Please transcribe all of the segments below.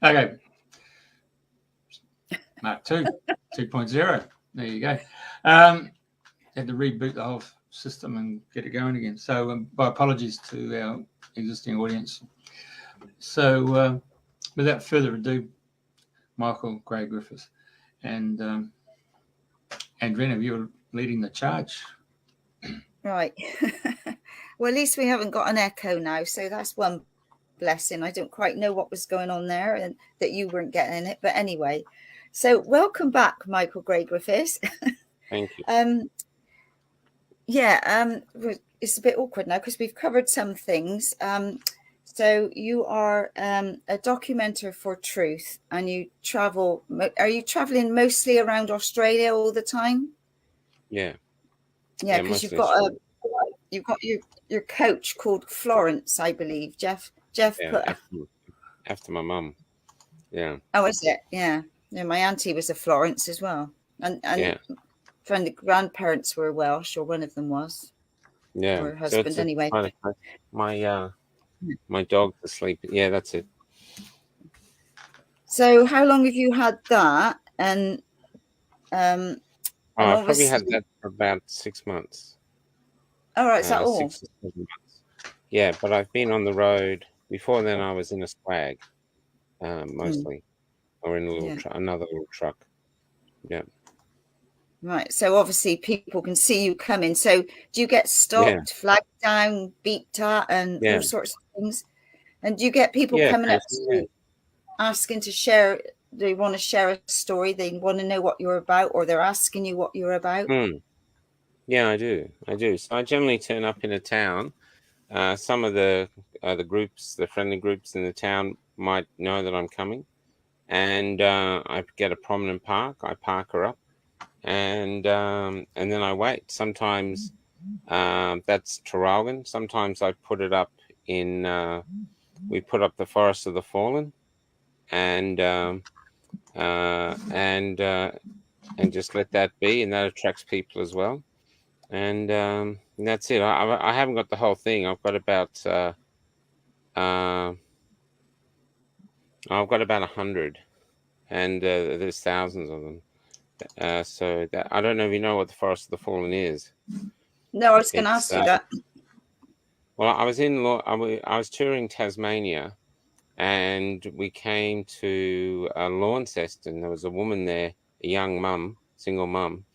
Okay. Mark 2, 2.0. There you go. Had to reboot the whole system and get it going again. So my apologies to our existing audience. So without further ado, Michael Gray Griffith and Andrena, you're leading the charge. Right. Well, at least we haven't got an echo now, so that's one blessing. I don't quite know what was going on there and that you weren't getting it, but anyway. So welcome back, Michael Gray Griffith. Thank you. It's a bit awkward now because we've covered some things. So you are a documenter for Truth, and you travel. Are you traveling mostly around Australia all the time? Yeah. Yeah, because you've got your coach called Florence, I believe. Jeff put after my mum. Yeah. Oh, is it? Yeah. Yeah, my auntie was a Florence as well, and from the grandparents were Welsh, or one of them was. Yeah. Or her husband, so anyway. My dog's asleep. Yeah, that's it. So, how long have you had that? And I probably had that for about 6 months. All right, is that all? 6 or 7 months. Yeah, but I've been on the road. Before then, I was in a swag, mostly, or in another little truck. Yeah. Right. So obviously people can see you coming. So do you get stopped, flagged down, beeped at, and all sorts of things? And do you get people coming up to you asking to share? They want to share a story. They want to know what you're about, or they're asking you what you're about. Yeah, I do. So I generally turn up in a town. Some of the groups, the friendly groups in the town, might know that I'm coming, and I get a prominent park. I park her up, and then I wait. Sometimes that's Traralgon. Sometimes I put it up in. We put up the Forest of the Fallen, and just let that be, and that attracts people as well. And that's it. I haven't got the whole thing. I've got about 100, and there's thousands of them. So that, I don't know if you know what the Forest of the Fallen is. No, I was going to ask you that. Well, I was touring Tasmania, and we came to Launceston. There was a woman there, a young mum, single mum,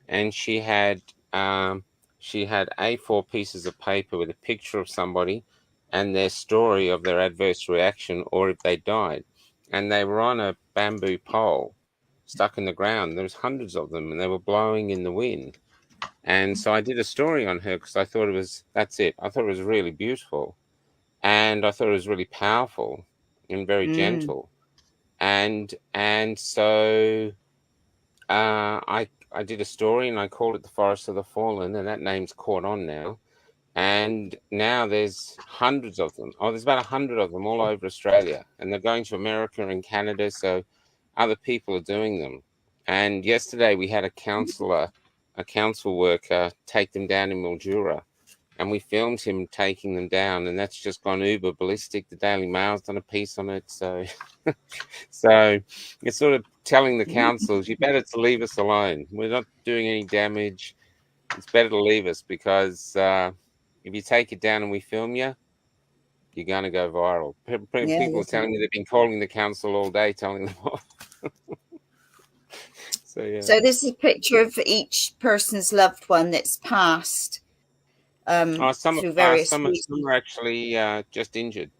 and she had A4 pieces of paper with a picture of somebody and their story of their adverse reaction, or if they died. And they were on a bamboo pole stuck in the ground. There was hundreds of them, and they were blowing in the wind. And so I did a story on her because I thought it was really beautiful. And I thought it was really powerful and very gentle. And so I did a story, and I called it The Forest of the Fallen, and that name's caught on now. And now there's hundreds of them. Oh, there's about 100 of them all over Australia, and they're going to America and Canada, so other people are doing them. And yesterday we had a council worker take them down in Mildura, and we filmed him taking them down, and that's just gone uber ballistic. The Daily Mail's done a piece on it, so it's sort of telling the councils, you better to leave us alone. We're not doing any damage. It's better to leave us, because if you take it down and we film you, you're going to go viral. People are telling me they've been calling the council all day, telling them off. So this is a picture of each person's loved one that's passed. Some are actually just injured.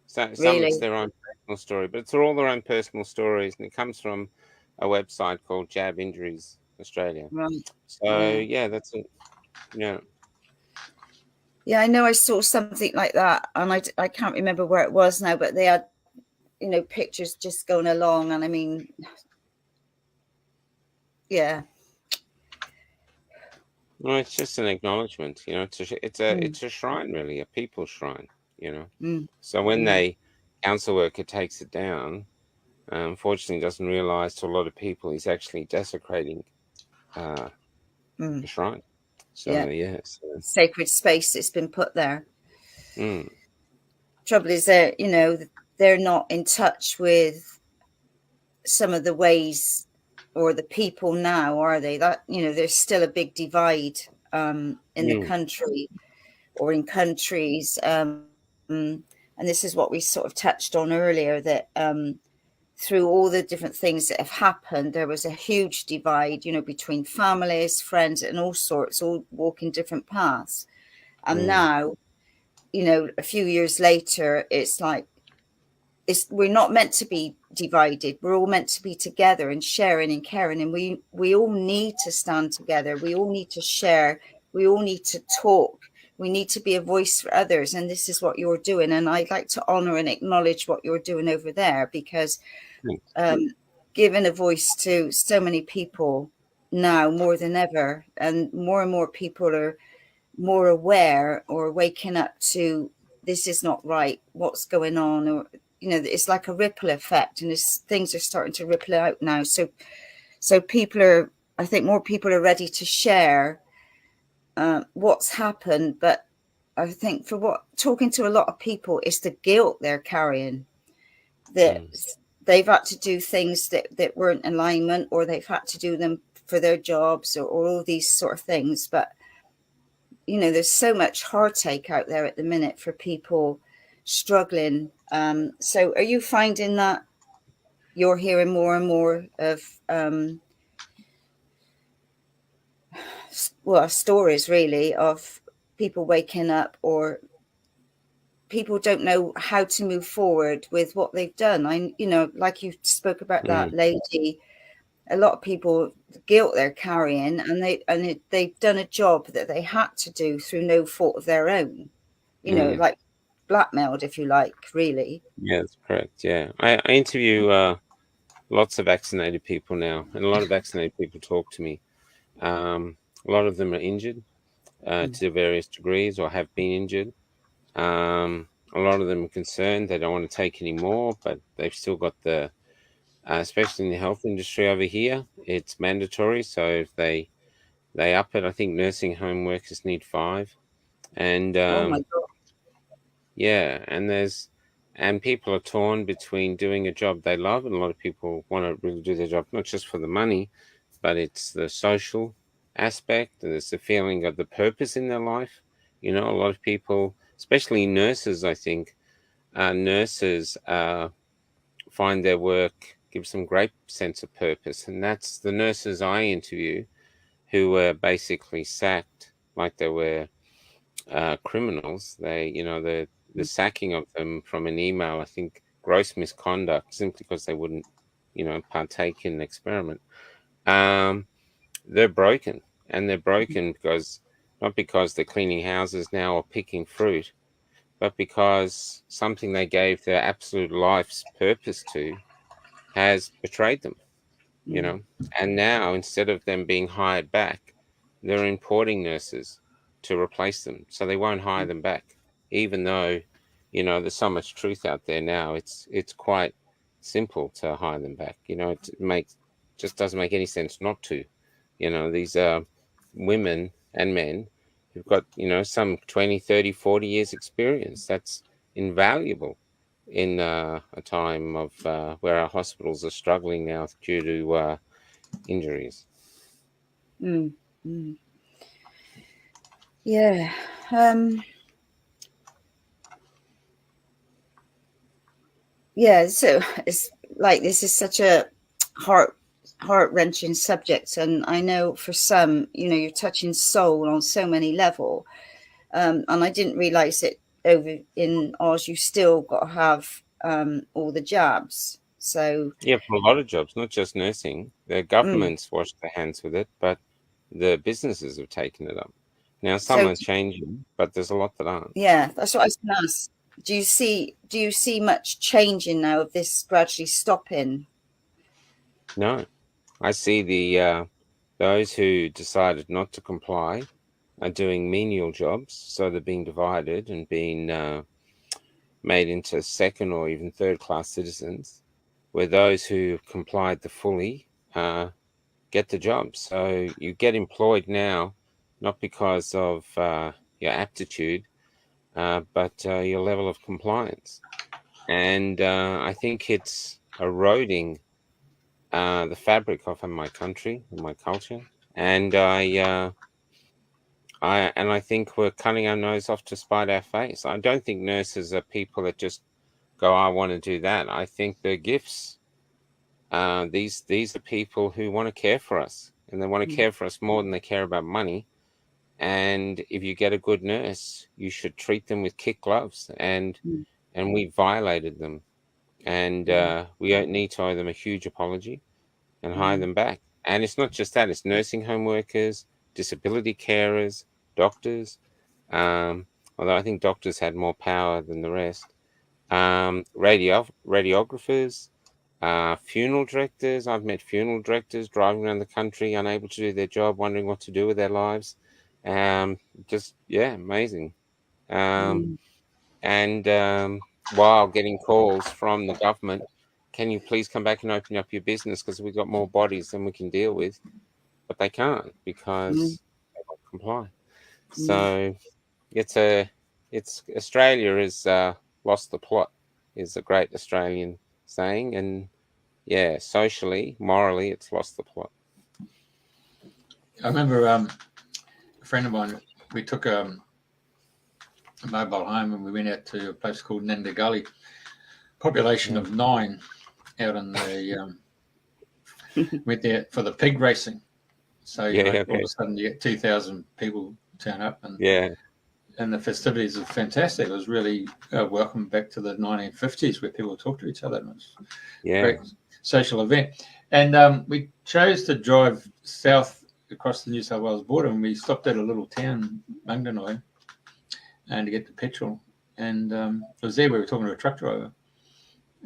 Some it's their own personal story, but it's all their own personal stories, and it comes from a website called Jab Injuries Australia. Right. So that's it. Yeah. Yeah, I know I saw something like that, and I can't remember where it was now, but they had, pictures just going along, and I mean, yeah. Well, it's just an acknowledgement, it's a shrine, really, a people's shrine, So when the council worker takes it down, unfortunately doesn't realise to a lot of people he's actually desecrating the shrine. So ssacred space that's been put there. Trouble is that they're not in touch with some of the ways or the people now, are they? That, there's still a big divide in the country or in countries. And this is what we sort of touched on earlier, that through all the different things that have happened, there was a huge divide, between families, friends, and all sorts, all walking different paths. And now, a few years later, it's like, we're not meant to be divided. We're all meant to be together and sharing and caring. And we all need to stand together. We all need to share. We all need to talk. We need to be a voice for others. And this is what you're doing. And I'd like to honor and acknowledge what you're doing over there, because giving a voice to so many people now more than ever, and more people are more aware or waking up to, this is not right, what's going on, or it's like a ripple effect, and things are starting to ripple out now. So I think more people are ready to share what's happened. But I think talking to a lot of people, it's the guilt they're carrying, that they've had to do things that weren't in alignment, or they've had to do them for their jobs, or all these sort of things. But there's so much heartache out there at the minute for people struggling. So are you finding that you're hearing more and more of stories really of people waking up, or people don't know how to move forward with what they've done? Like you spoke about that lady, a lot of people, the guilt they're carrying, and they've done a job that they had to do through no fault of their own, like blackmailed, if you like, really. Yeah, that's correct. Yeah, I interview lots of vaccinated people now, and a lot of vaccinated people talk to me. A lot of them are injured to various degrees, or have been injured. A lot of them are concerned they don't want to take any more, but they've still got the especially in the health industry over here, it's mandatory. So if they up it, I think nursing home workers need 5. And oh my God. Yeah, and people are torn between doing a job they love, and a lot of people want to really do their job not just for the money, but it's the social aspect, and it's the feeling of the purpose in their life. A lot of people, especially nurses, I think, nurses find their work gives them great sense of purpose. And that's the nurses I interview who were basically sacked like they were criminals. The sacking of them from an email, I think gross misconduct, simply because they wouldn't, partake in the experiment. They're broken, and they're broken because, not because they're cleaning houses now or picking fruit, but because something they gave their absolute life's purpose to has betrayed them, and now instead of them being hired back, they're importing nurses to replace them. So they won't hire them back, even though, there's so much truth out there now. It's quite simple to hire them back. It just doesn't make any sense not to. These are women and men who've got, some 20, 30, 40 years experience. That's invaluable in a time of where our hospitals are struggling now due to injuries. Yeah. Yeah, so it's like, this is such a heart-wrenching subject, and I know for some, you're touching soul on so many levels, and I didn't realize it over in Oz you still got to have all the jabs. So yeah, for a lot of jobs, not just nursing, the government's washed their hands with it, but the businesses have taken it up. Now some are changing, but there's a lot that aren't. Yeah, that's what I was going to ask. Do you see much changing now of this gradually stopping? No, I see those who decided not to comply are doing menial jobs, so they're being divided and being made into second or even third class citizens, where those who complied fully get the job. So you get employed now, not because of your aptitude, but your level of compliance. And I think it's eroding the fabric of my country and my culture. And I think we're cutting our nose off to spite our face. I don't think nurses are people that just go, I want to do that. I think they're gifts. These are people who want to care for us, and they want to care for us more than they care about money. And if you get a good nurse, you should treat them with kid gloves. And we violated them, and we don't need to owe them a huge apology and hire them back. And it's not just that; it's nursing home workers, disability carers, doctors. Although I think doctors had more power than the rest. Radiographers, funeral directors. I've met funeral directors driving around the country, unable to do their job, wondering what to do with their lives. Amazing. While getting calls from the government, can you please come back and open up your business because we've got more bodies than we can deal with? But they can't because they won't comply. So it's Australia has lost the plot, is a great Australian saying, and socially, morally, it's lost the plot. I remember a friend of mine. We took a mobile home and we went out to a place called Nanda Gully, population of 9, out in the went there for the pig racing. So all of a sudden you get 2,000 people turn up, and the festivities are fantastic. It was really welcome back to the 1950s where people talk to each other. And it was a great social event. And we chose to drive south across the New South Wales border, and we stopped at a little town, Mungdanoi, and to get the petrol. And it was there we were talking to a truck driver,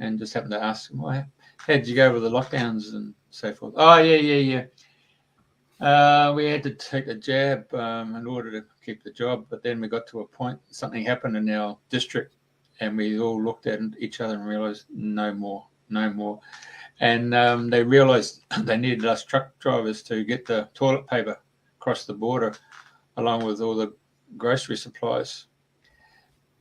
and just happened to ask him, well, how did you go with the lockdowns and so forth? Oh, yeah. We had to take a jab in order to keep the job, but then we got to a point, something happened in our district, and we all looked at each other and realised no more. And they realised they needed us truck drivers to get the toilet paper across the border, along with all the grocery supplies.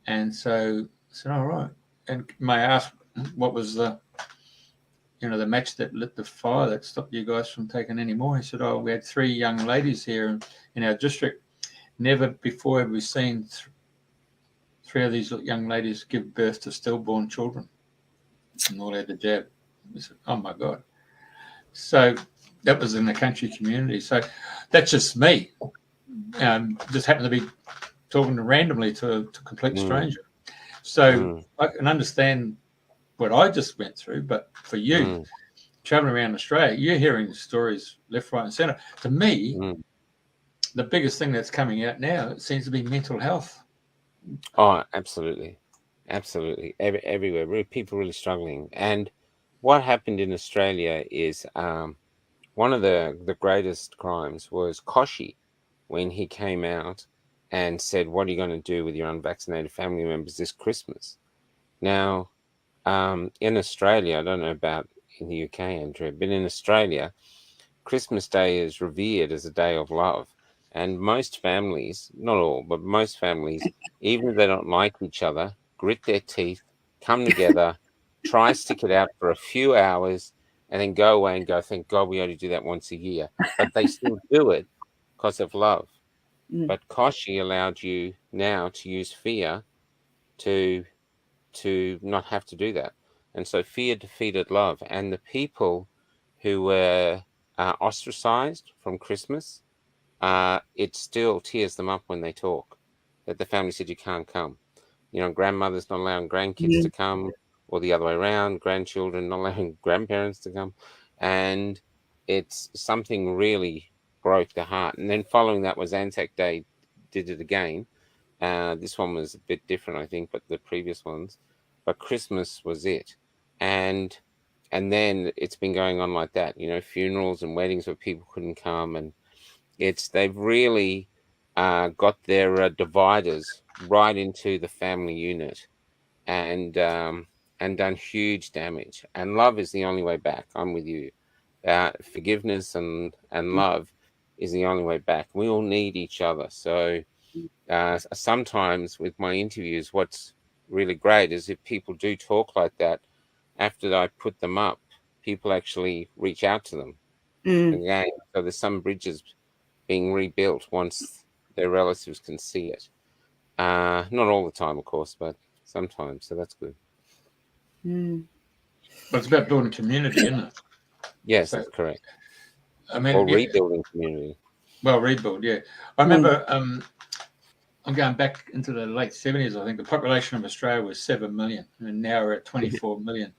And so I said, all right. And may I ask, what was the match that lit the fire that stopped you guys from taking any more? He said, oh, we had 3 young ladies here in our district. Never before have we seen 3 of these young ladies give birth to stillborn children, and all had the jab. We said, oh my God. So that was in the country community. So that's just me. Just happened to be talking randomly to a complete stranger. So I can understand what I just went through, but for you, traveling around Australia, you're hearing stories left, right, and centre. To me, the biggest thing that's coming out now, it seems to be mental health. Oh, absolutely. Everywhere, people really struggling. And what happened in Australia is one of the greatest crimes was Koshi, when he came out and said, what are you going to do with your unvaccinated family members this Christmas? Now, in Australia, I don't know about in the UK, Andrea, but in Australia, Christmas Day is revered as a day of love. And most families, not all, but most families, even if they don't like each other, grit their teeth, come together, try stick it out for a few hours, and then go away and go, thank God we only do that once a year. But they still do it because of love. But Koshi allowed you now to use fear to not have to do that. And so fear defeated love. And the people who were ostracized from Christmas, it still tears them up when they talk, that the family said you can't come. Grandmothers not allowing grandkids to come, or the other way around, grandchildren not allowing grandparents to come. And it's something really broke the heart. And then following that was Anzac Day, did it again. This one was a bit different, I think, but the previous ones. But Christmas was it. And then it's been going on like that, funerals and weddings where people couldn't come. And they've really got their dividers right into the family unit and done huge damage. And love is the only way back. I'm with you. Forgiveness and love is the only way back. We all need each other. So sometimes with my interviews, what's really great is if people do talk like that, after I put them up, people actually reach out to them again. So there's some bridges being rebuilt once their relatives can see it. Not all the time, of course, but sometimes. So that's good. But it's about building community, isn't it? Yes, that's correct. I mean, or rebuilding community. Well, rebuild, yeah. I remember I'm going back into the late 70s, I think the population of Australia was 7 million, and now we're at 24 million.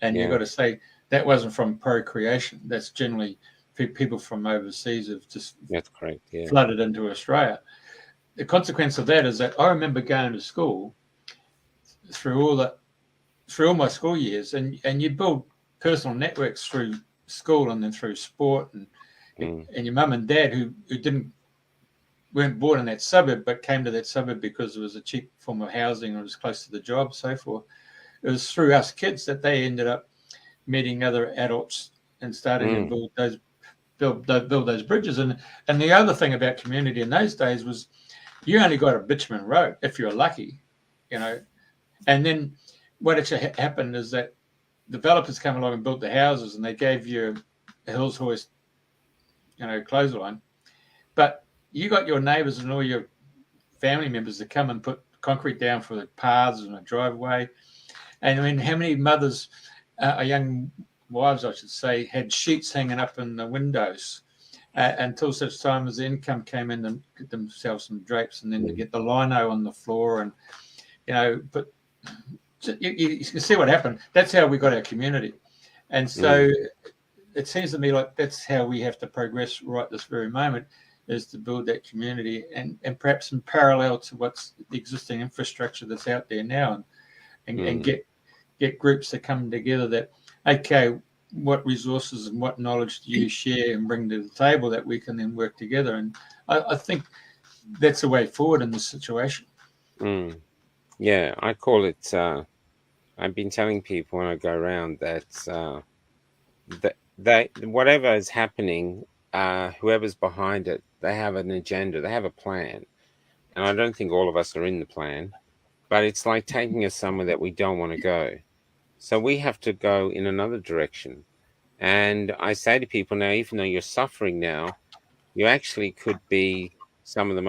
And you've got to say that wasn't from procreation. That's generally people from overseas have just flooded into Australia. The consequence of that is that I remember going to school through all my school years, and you build personal networks through school and then through sport, and your mum and dad who weren't born in that suburb but came to that suburb because it was a cheap form of housing or it was close to the job, so forth. It was through us kids that they ended up meeting other adults and starting to build those bridges. And the other thing about community in those days was you only got a bitumen road if you're lucky, and then what actually happened is that developers came along and built the houses and they gave you a Hills Hoist, clothesline, but you got your neighbours and all your family members to come and put concrete down for the paths and a driveway. And I mean, how many mothers, young wives, I should say, had sheets hanging up in the windows until such time as the income came in and get themselves some drapes, and then to get the lino on the floor, and but you can see what happened. That's how we got our community, and so it seems to me like that's how we have to progress right this very moment, is to build that community, and perhaps in parallel to what's the existing infrastructure that's out there now, and get groups that come together that, okay, what resources and what knowledge do you share and bring to the table that we can then work together. And I think that's the way forward in this situation. Yeah, I call it, I've been telling people when I go around that whatever is happening, whoever's behind it, they have an agenda, they have a plan. And I don't think all of us are in the plan, but it's like taking us somewhere that we don't want to go. So we have to go in another direction. And I say to people now, even though you're suffering now, you actually could be one of the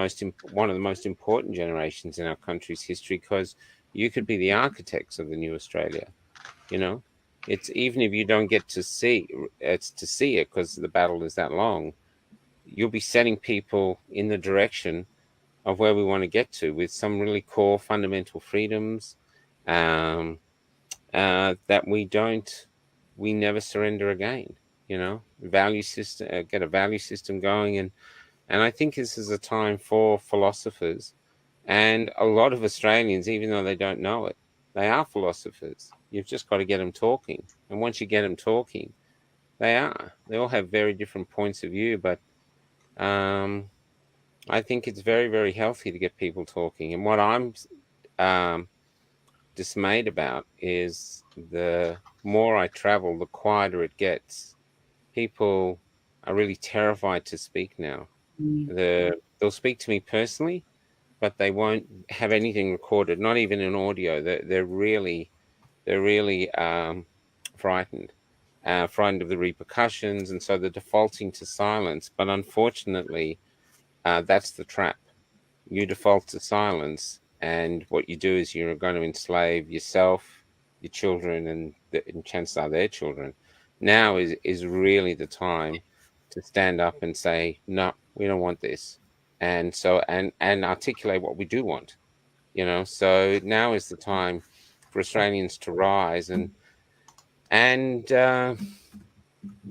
most important generations in our country's history, because you could be the architects of the new Australia. It's, even if you don't get to see it because the battle is that long, you'll be setting people in the direction of where we want to get to, with some really core fundamental freedoms that we never surrender again. Value system, get a value system going, and I think this is a time for philosophers, and a lot of Australians, even though they don't know it, they are philosophers. You've just got to get them talking, and once you get them talking, they all have very different points of view, but I think it's very, very healthy to get people talking. And what I'm dismayed about is the more I travel, the quieter it gets. People are really terrified to speak now. They'll speak to me personally, but they won't have anything recorded, not even in audio. They're really frightened of the repercussions, and so they're defaulting to silence. But unfortunately, that's the trap. You default to silence, and what you do is you're going to enslave yourself, your children, and chances are their children. Now is really the time to stand up and say, no, we don't want this, and so and articulate what we do want. So now is the time for Australians to rise and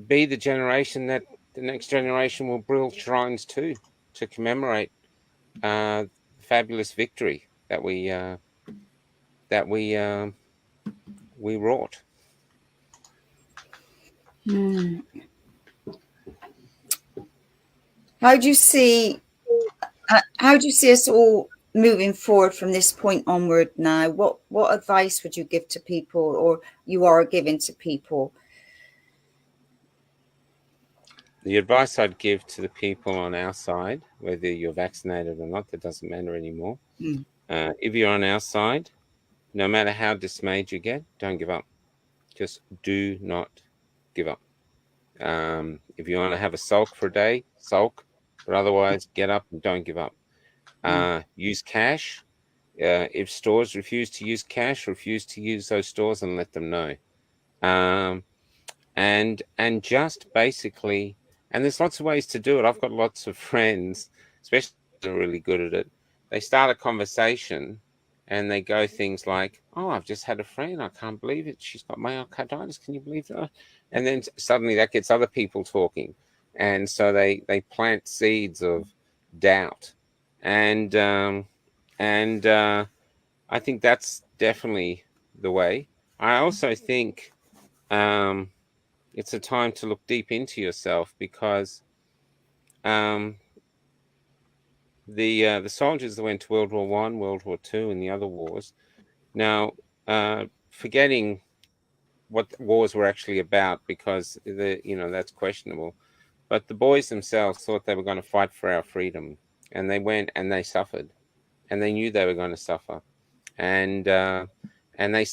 be the generation that the next generation will build shrines to commemorate fabulous victory that we wrought. How do you see us all moving forward from this point onward now? What advice would you give to people, or you are giving to people? The advice I'd give to the people on our side, whether you're vaccinated or not, that doesn't matter anymore. If you're on our side, no matter how dismayed you get, don't give up. Just do not give up. If you want to have a sulk for a day, sulk, but otherwise get up and don't give up. Use cash. If stores refuse to use cash, refuse to use those stores and let them know. And just basically, and there's lots of ways to do it. I've got lots of friends, especially who are really good at it. They start a conversation and they go things like, "Oh, I've just had a friend. I can't believe it. She's got myocarditis. Can you believe that?" And then suddenly that gets other people talking. And so they plant seeds of doubt. And I think that's definitely the way. I also think it's a time to look deep into yourself, because the soldiers that went to World War I, World War II, and the other wars, now forgetting what the wars were actually about, because that's questionable, but the boys themselves thought they were going to fight for our freedom, and they went and they suffered, and they knew they were going to suffer, and they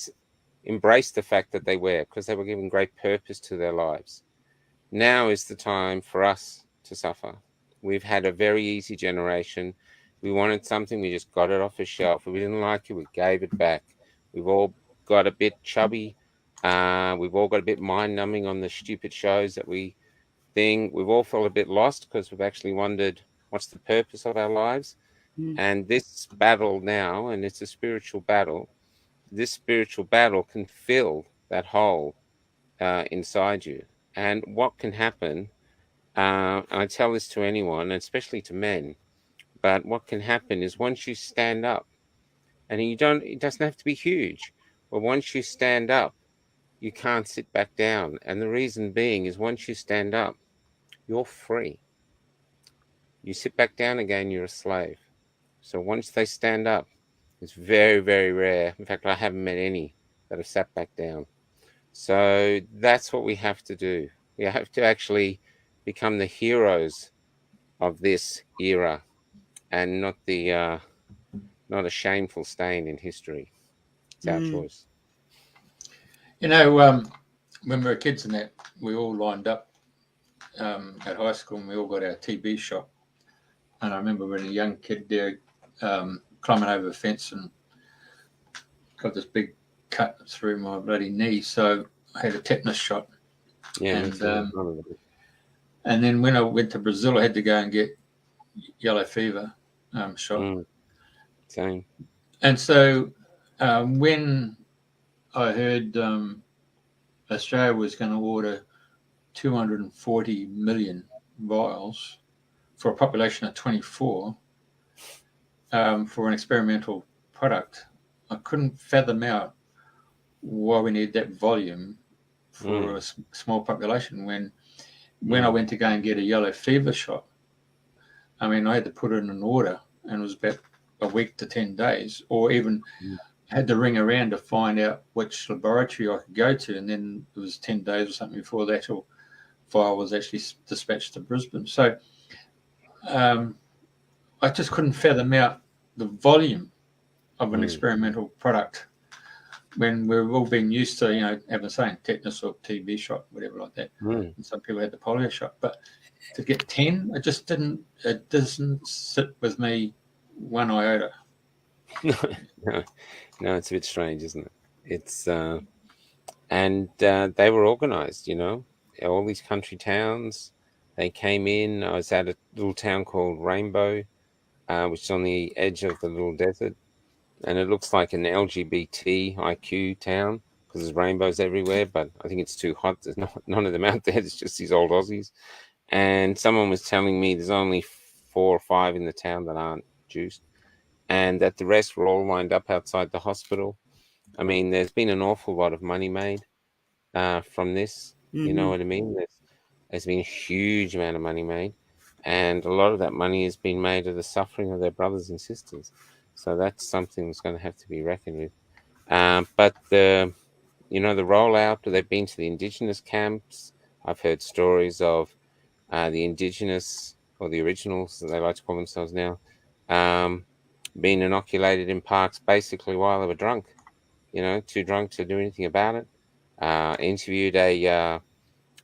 embraced the fact that they were, because they were given great purpose to their lives. Now is the time for us to suffer. We've had a very easy generation. We wanted something, we just got it off a shelf. If we didn't like it, we gave it back. We've all got a bit chubby. We've all got a bit mind-numbing on the stupid shows that we think. We've all felt a bit lost, because we've actually wondered, what's the purpose of our lives? And this battle now, and it's a spiritual battle, this spiritual battle can fill that hole inside you. And what can happen, I tell this to anyone, especially to men, but what can happen is once you stand up, and it doesn't have to be huge, but once you stand up, you can't sit back down. And the reason being is once you stand up, you're free. You sit back down again, you're a slave. So once they stand up, it's very, very rare. In fact, I haven't met any that have sat back down. So that's what we have to do. We have to actually become the heroes of this era, and not a shameful stain in history. It's our choice. When we were kids and that, we all lined up at high school, and we all got our TB shot. And I remember when a young kid there climbing over a fence and got this big cut through my bloody knee. So I had a tetanus shot. Yeah. And then when I went to Brazil, I had to go and get yellow fever shot. Same. And so when I heard Australia was going to order 240 million vials for a population of 24 for an experimental product, I couldn't fathom out why we need that volume for a small population. When I went to go and get a yellow fever shot, I mean, I had to put in an order, and it was about a week to 10 days, or even had to ring around to find out which laboratory I could go to, and then it was 10 days or something before that file was actually dispatched to Brisbane. So I just couldn't fathom out the volume of an experimental product when we've all been used to, having saying tetanus or TB shot, whatever like that. And some people had the polio shot, but to get 10, it doesn't sit with me one iota. No, it's a bit strange, isn't it? It's and they were organized, all these country towns. They came in. I was at a little town called Rainbow, which is on the edge of the little desert, and it looks like an LGBTIQ town because there's rainbows everywhere. But I think it's too hot. There's none of them out there. It's just these old Aussies. And someone was telling me there's only 4 or 5 in the town that aren't juiced, and that the rest were all lined up outside the hospital. I mean, there's been an awful lot of money made from this. You know what I mean? There's been a huge amount of money made, and a lot of that money has been made of the suffering of their brothers and sisters. So that's something that's going to have to be reckoned with. But the rollout, they've been to the Indigenous camps. I've heard stories of the Indigenous, or the originals, as they like to call themselves now, being inoculated in parks basically while they were drunk. too drunk to do anything about it. Interviewed a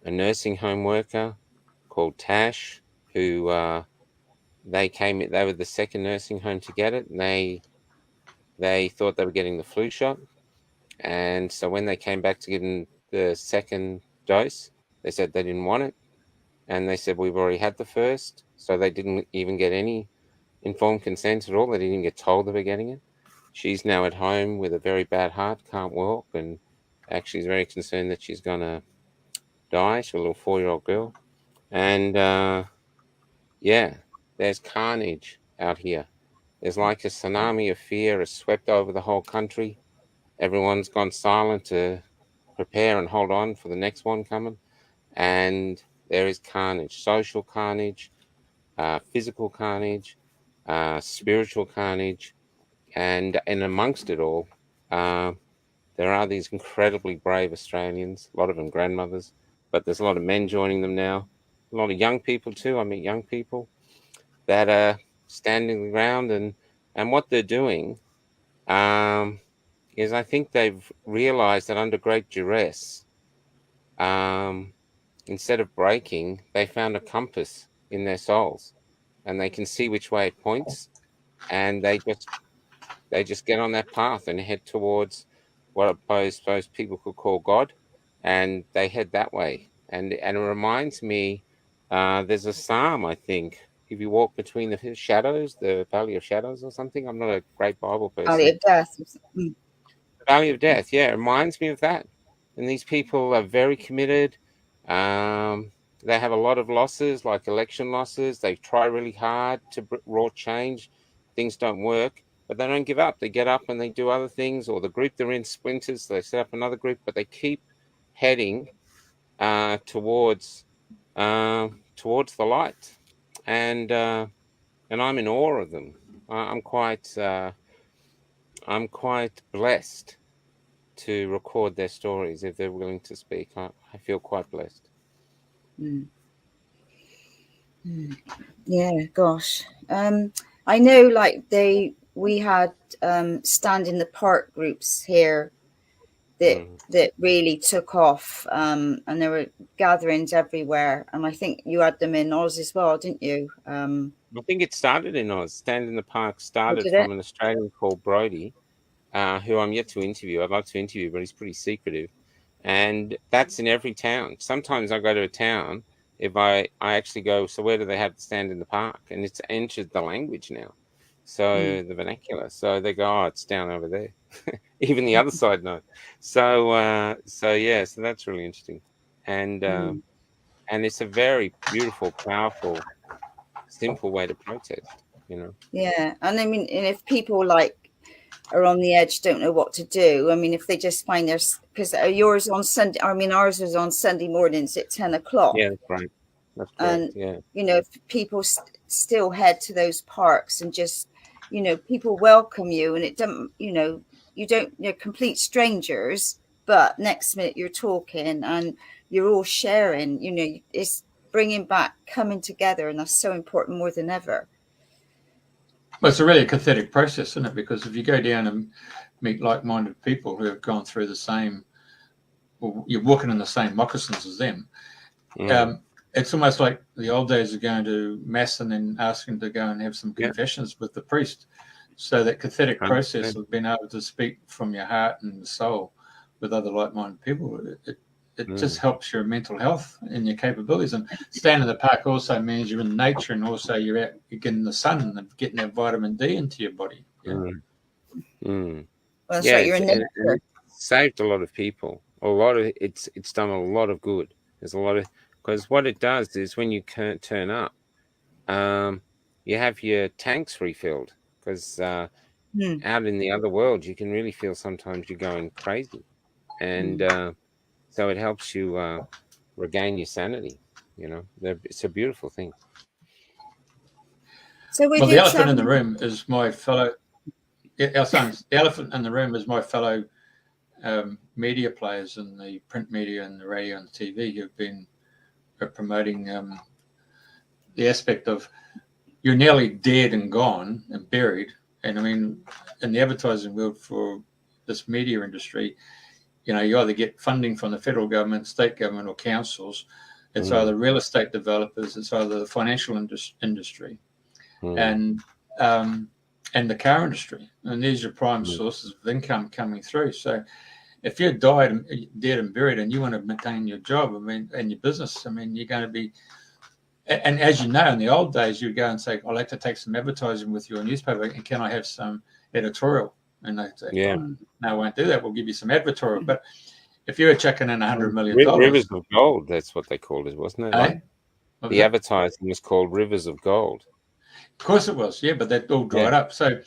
nursing home worker called Tash, who they were the second nursing home to get it, and they thought they were getting the flu shot. And so when they came back to give them the second dose, they said they didn't want it. And they said, we've already had the first. So they didn't even get any informed consent at all. They didn't even get told they were getting it. She's now at home with a very bad heart, can't walk, and actually is very concerned that she's going to die. She's a little 4-year-old girl. And there's carnage out here. There's like a tsunami of fear has swept over the whole country. Everyone's gone silent to prepare and hold on for the next one coming. And there is carnage, social carnage, physical carnage, spiritual carnage. And amongst it all, there are these incredibly brave Australians, a lot of them grandmothers, but there's a lot of men joining them now. A lot of young people too. I meet young people that are standing around, and what they're doing is I think they've realized that under great duress, instead of breaking, they found a compass in their souls, and they can see which way it points, and they just get on that path and head towards what most people could call God, and they head that way. And it reminds me, there's a psalm, I think, if you walk between the shadows, the valley of shadows or something. I'm not a great Bible person. Valley of death. The valley of death, yeah, it reminds me of that. And these people are very committed. They have a lot of losses, like election losses. They try really hard to raw change. Things don't work, but they don't give up. They get up and they do other things, or the group they're in splinters, so they set up another group, but they keep heading towards the light. And I'm in awe of them. I'm quite blessed to record their stories if they're willing to speak. I feel quite blessed. Yeah, gosh. I know, like we had stand in the park groups here that really took off, and there were gatherings everywhere, and I think you had them in Oz as well, didn't you? I think it started in Oz. Stand in the Park started from an Australian called Brody, who I'm yet to interview. I'd like to interview, but he's pretty secretive. And that's in every town. Sometimes I go to a town, if I actually go, so where do they have the Stand in the Park? And it's entered the language now. So the vernacular. So they go, oh, it's down over there. Even the other side knows. So that's really interesting. And it's a very beautiful, powerful, simple way to protest, Yeah. And I mean, and if people are on the edge, don't know what to do. I mean, if they just find because yours on Sunday, I mean, ours was on Sunday mornings at 10 o'clock. Yeah, that's right. That's correct. And, if people still head to those parks and just, people welcome you, and it doesn't, you're complete strangers, but next minute you're talking and you're all sharing, it's bringing back coming together. And that's so important more than ever. Well, it's a really cathartic process, isn't it? Because if you go down and meet like-minded people who have gone through the same, well, you're walking in the same moccasins as them. It's almost like the old days of going to mass and then asking to go and have some confessions with the priest. So that cathartic process of being able to speak from your heart and the soul with other like-minded people, it just helps your mental health and your capabilities. And staying in the park also means you're in nature, and also you're getting the sun and getting that vitamin D into your body. Well, that's right, you're in nature. It saved a lot of people. It's done a lot of good. There's a lot of, because what it does is when you turn up, you have your tanks refilled, because out in the other world you can really feel sometimes you're going crazy, and so it helps you regain your sanity. It's a beautiful thing. So the elephant in the room is my fellow. Our sons, the elephant in the room is my fellow media players in the print media and the radio and the TV who've been promoting the aspect of you're nearly dead and gone and buried. And I mean, in the advertising world for this media industry, you either get funding from the federal government, state government, or councils. It's either real estate developers, it's either the financial industry, and the car industry, and these are prime sources of income coming through. So if you're dead and buried, and you want to maintain your job, and your business, you're going to be. And as you know, in the old days, you'd go and say, "I'd like to take some advertising with your newspaper, and can I have some editorial?" And they'd say, "No, I won't do that. We'll give you some advertorial." But if you were checking in $100 million, Rivers of Gold, that's what they called it, wasn't it? The advertising was called Rivers of Gold. Of course it was, but that all dried up. So,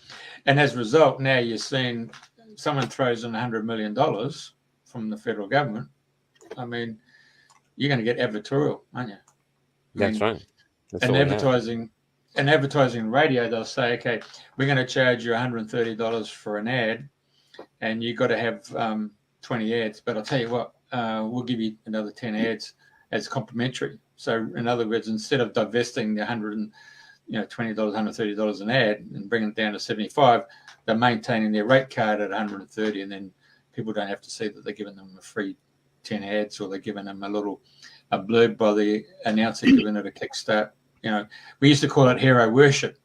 and as a result, now you're seeing someone throws in $100 million from the federal government. You're going to get advertorial, aren't you? That's right. And advertising radio, they'll say, okay, we're going to charge you $130 for an ad, and you've got to have 20 ads. But I'll tell you what, we'll give you another 10 ads as complimentary. So in other words, instead of divesting the $20, $130 an ad and bringing it down to 75, they're maintaining their rate card at 130, and then people don't have to see that they're giving them a free 10 ads, or they're giving them a blurb by the announcer giving it a kickstart. We used to call it hero worship.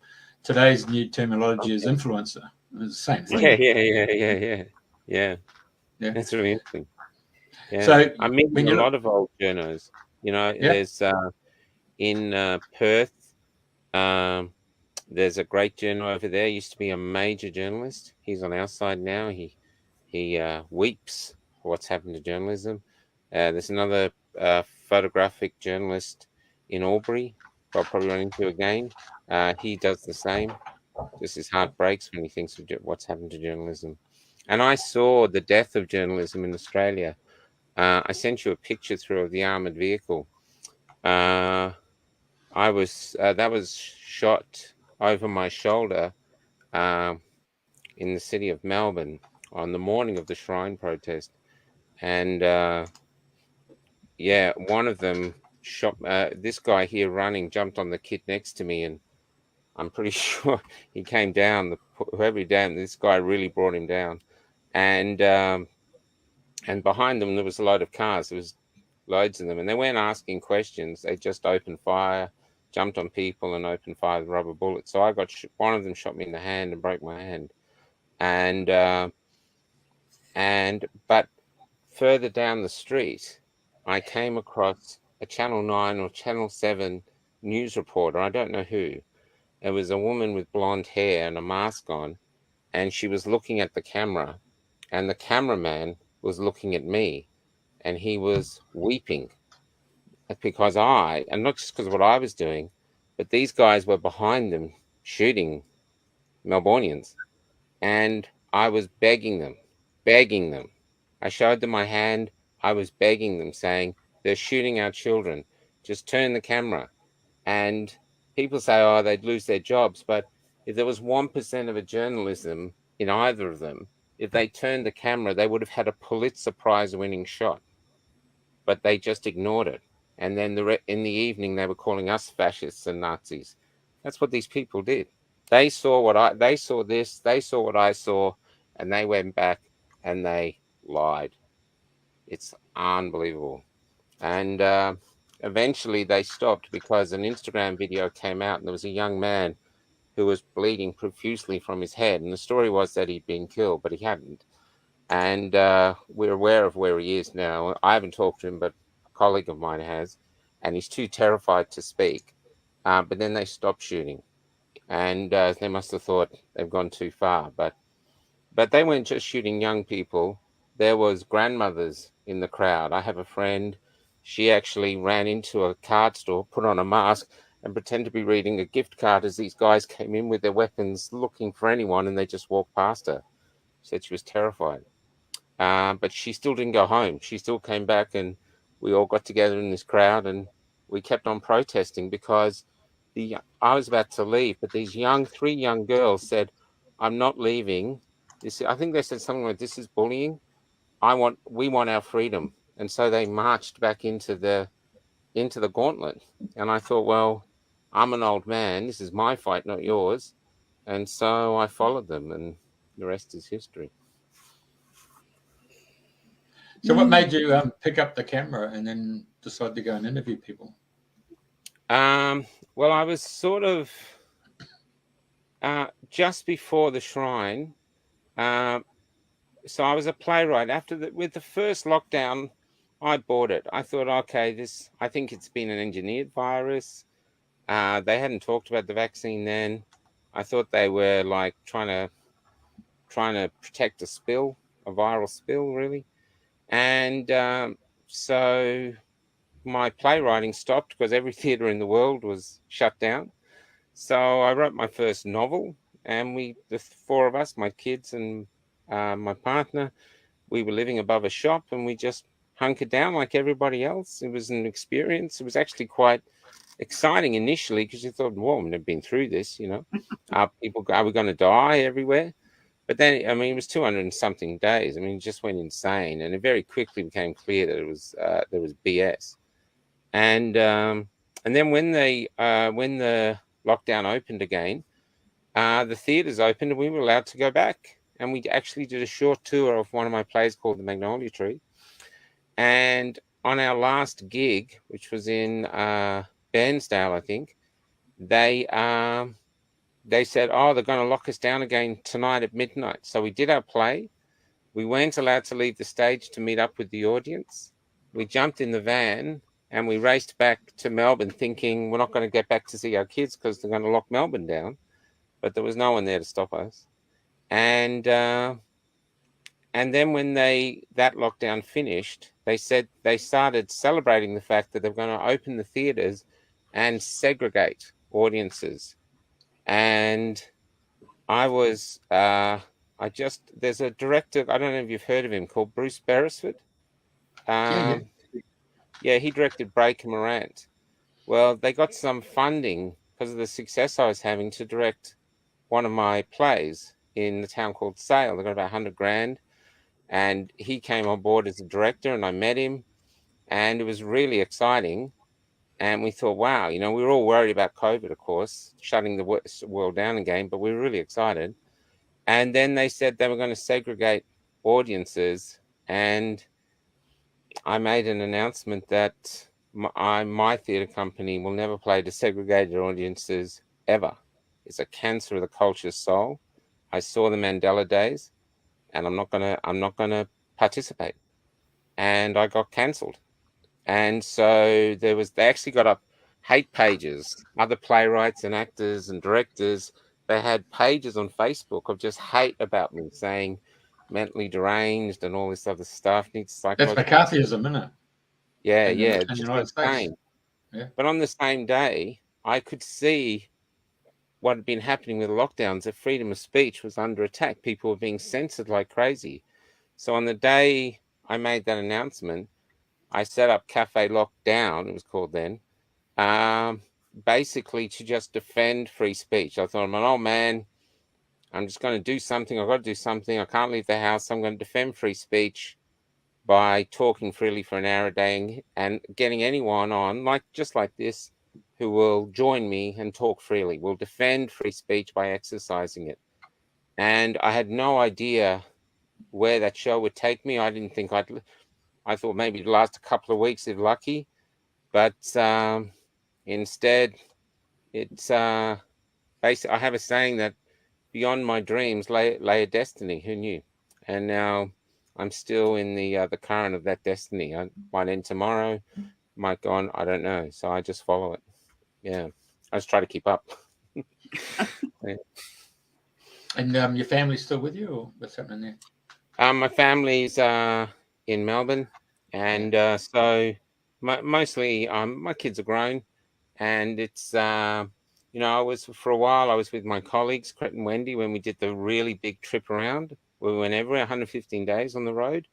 Today's new terminology is influencer. It's the same thing. Yeah. That's really interesting. Yeah. So I mean, a lot of old journos. There's in Perth. There's a great journal over there. Used to be a major journalist. He's on our side now. He weeps for what's happened to journalism. There's another photographic journalist in Albury. I'll probably run into again. He does the same. Just his heart breaks when he thinks of what's happened to journalism. And I saw the death of journalism in Australia. I sent you a picture through of the armored vehicle. That was shot over my shoulder in the city of Melbourne on the morning of the Shrine protest. And one of them shot this guy here running, jumped on the kid next to me, and I'm pretty sure he came down. Whoever he down, this guy really brought him down. And behind them there was a load of cars. There was loads of them, and they weren't asking questions. They just opened fire, jumped on people, and opened fire with rubber bullets. So I got one of them shot me in the hand and broke my hand. But further down the street, I came across a Channel 9 or Channel 7 news reporter. I don't know who. It was a woman with blonde hair and a mask on, and she was looking at the camera, and the cameraman was looking at me, and he was weeping because and not just because of what I was doing, but these guys were behind them shooting Melbournians, and I was begging them. I showed them my hand. I was begging them, saying, they're shooting our children. Just turn the camera. And people say, they'd lose their jobs. But if there was 1% of a journalism in either of them, if they turned the camera, they would have had a Pulitzer Prize winning shot. But they just ignored it. And then in the evening, they were calling us fascists and Nazis. That's what these people did. They saw what I saw, and they went back and they lied. It's unbelievable. And eventually they stopped because an Instagram video came out, and there was a young man who was bleeding profusely from his head. And the story was that he'd been killed, but he hadn't. And we're aware of where he is now. I haven't talked to him, but a colleague of mine has. And he's too terrified to speak. But then they stopped shooting. And they must have thought they've gone too far. But they weren't just shooting young people. There was grandmothers in the crowd. I have a friend. She actually ran into a card store, put on a mask, and pretended to be reading a gift card as these guys came in with their weapons looking for anyone, and they just walked past her. She said she was terrified. But she still didn't go home. She still came back, and we all got together in this crowd, and we kept on protesting because I was about to leave, but these three young girls said, I'm not leaving. I think they said something like, this is bullying. We want our freedom. And so they marched back into the gauntlet. And I thought, well, I'm an old man. This is my fight, not yours. And so I followed them, and the rest is history. So what made you pick up the camera and then decide to go and interview people? Well, I was sort of just before the shrine. So I was a playwright. With the first lockdown, I bought it. I thought, okay, I think it's been an engineered virus. They hadn't talked about the vaccine then. I thought they were like trying to protect a viral spill, really. And so my playwriting stopped because every theatre in the world was shut down. So I wrote my first novel, and the four of us, my kids and my partner, we were living above a shop, and we just hunkered down like everybody else. It was an experience. It was actually quite exciting initially because you thought, well, I've never been through this, Are we going to die everywhere? But then, I mean, it was 200 and something days. I mean, it just went insane, and it very quickly became clear that it was there was BS. And then when the lockdown opened again, the theatres opened, and we were allowed to go back. And we actually did a short tour of one of my plays called The Magnolia Tree. And on our last gig, which was in Bairnsdale, I think, they said, oh, they're going to lock us down again tonight at midnight. So we did our play. We weren't allowed to leave the stage to meet up with the audience. We jumped in the van and we raced back to Melbourne thinking we're not going to get back to see our kids because they're going to lock Melbourne down. But there was no one there to stop us. And then when that lockdown finished, they said they started celebrating the fact that they're going to open the theatres and segregate audiences. And I was, there's a director, I don't know if you've heard of him, called Bruce Beresford. Yeah, he directed Breaker Morant. Well, they got some funding because of the success I was having to direct one of my plays in the town called Sale. They got about 100 grand. And he came on board as a director, and I met him, and it was really exciting. And we thought, wow, we were all worried about COVID, of course, shutting the world down again, but we were really excited. And then they said they were going to segregate audiences, and I made an announcement that my theatre company will never play to segregated audiences ever. It's a cancer of the culture's soul. I saw the Mandela Days, and I'm not gonna participate. And I got cancelled. And so they actually got up hate pages, other playwrights and actors and directors. They had pages on Facebook of just hate about me, saying mentally deranged and all this other stuff. Needs psychological. That's McCarthyism, isn't it? Yeah, in yeah. The United States. Yeah. But on the same day, I could see what had been happening with lockdowns, that freedom of speech was under attack. People were being censored like crazy. So on the day I made that announcement, I set up Cafe Lockdown, it was called then, basically to just defend free speech. I thought, I'm an old man. I'm just going to do something. I've got to do something. I can't leave the house. I'm going to defend free speech by talking freely for an hour a day and getting anyone on, just like this, who will join me and talk freely. We'll defend free speech by exercising it. And I had no idea where that show would take me. I didn't think I thought maybe it'd last a couple of weeks if lucky. But instead, it's basically, I have a saying that beyond my dreams lay a destiny. Who knew? And now I'm still in the current of that destiny. I might end tomorrow, might go on, I don't know. So I just follow it. Yeah, I just try to keep up. Yeah. And your family's still with you, or what's happening there? My family's in Melbourne, and so mostly my kids are grown, and it's for a while I was with my colleagues, Cret and Wendy, when we did the really big trip around. We went every 115 days on the road,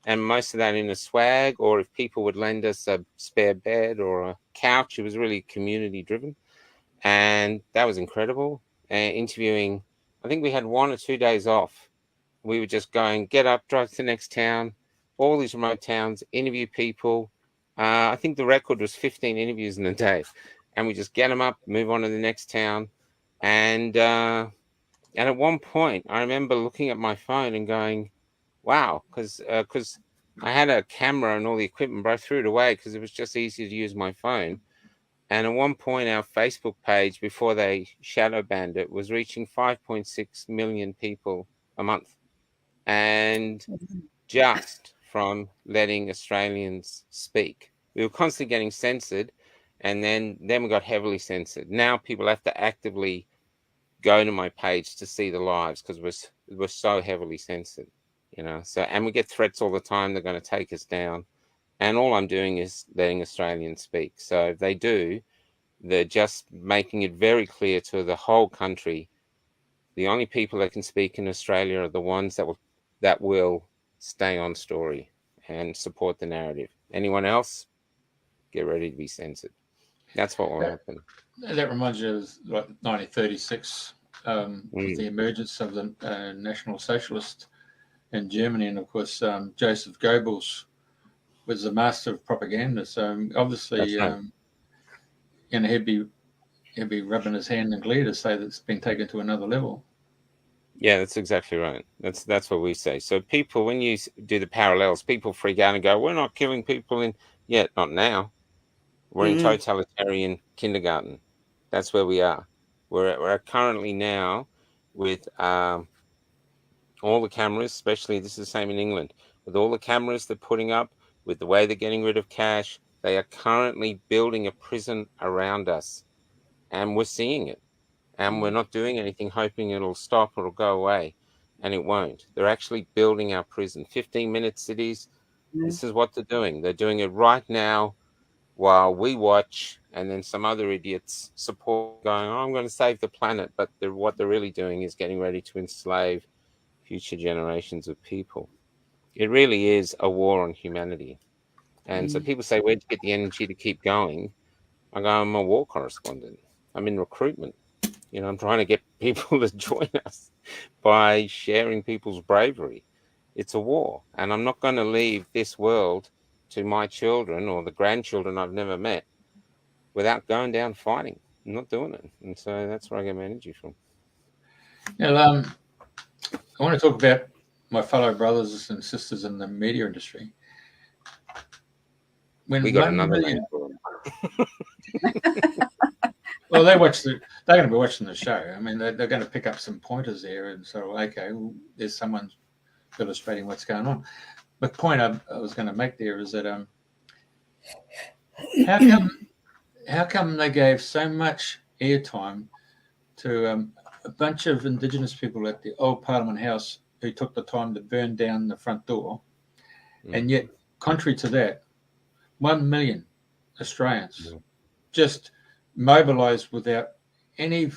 and most of that in a swag, or if people would lend us a spare bed or a couch. It was really community driven, and that was incredible. Interviewing, I think we had 1 or 2 days off. We were just going, get up, drive to the next town, all these remote towns, interview people. I think the record was 15 interviews in a day, and we just get them up, move on to the next town. And at one point, I remember looking at my phone and going, wow, because I had a camera and all the equipment, but I threw it away because it was just easier to use my phone. And at one point, our Facebook page, before they shadow banned it, was reaching 5.6 million people a month. And just from letting Australians speak. We were constantly getting censored, and then we got heavily censored. Now people have to actively go to my page to see the lives because we're so heavily censored, you know. So, and we get threats all the time, they're going to take us down. And all I'm doing is letting Australians speak. So if they do, they're just making it very clear to the whole country, the only people that can speak in Australia are the ones that will stay on story and support the narrative. Anyone else, get ready to be censored. That's what will happen. That reminds you of like 1936, with the emergence of the National Socialist in Germany, and of course Joseph Goebbels was the master of propaganda. So obviously, right. You know, he'd be rubbing his hand in glee to say that it's been taken to another level. Yeah, that's exactly right. That's what we say. So people, when you do the parallels, people freak out and go, "We're not killing people in yet, not now. We're in totalitarian kindergarten." That's where we are. We're currently now with all the cameras, especially this is the same in England, with all the cameras they're putting up, with the way they're getting rid of cash. They are currently building a prison around us, and we're seeing it. And we're not doing anything hoping it'll stop or it'll go away, and it won't. They're actually building our prison. 15-minute cities, this is what they're doing. They're doing it right now while we watch, and then some other idiots support going, "Oh, I'm going to save the planet," but what they're really doing is getting ready to enslave future generations of people. It really is a war on humanity. And so people say, "Where'd you get the energy to keep going?" I go, "I'm a war correspondent. I'm in recruitment. You know, I'm trying to get people to join us by sharing people's bravery. It's a war, and I'm not going to leave this world to my children or the grandchildren I've never met without going down fighting. I'm not doing it." And so that's where I get my energy from. Now, I want to talk about my fellow brothers and sisters in the media industry. When we got another name for them. Well, they're going to be watching the show. I mean, they're going to pick up some pointers there and sort of, okay, well, there's someone illustrating what's going on. The point I was going to make there is that how come they gave so much airtime to a bunch of Indigenous people at the old Parliament House who took the time to burn down the front door, and yet, contrary to that, 1 million Australians just mobilised without any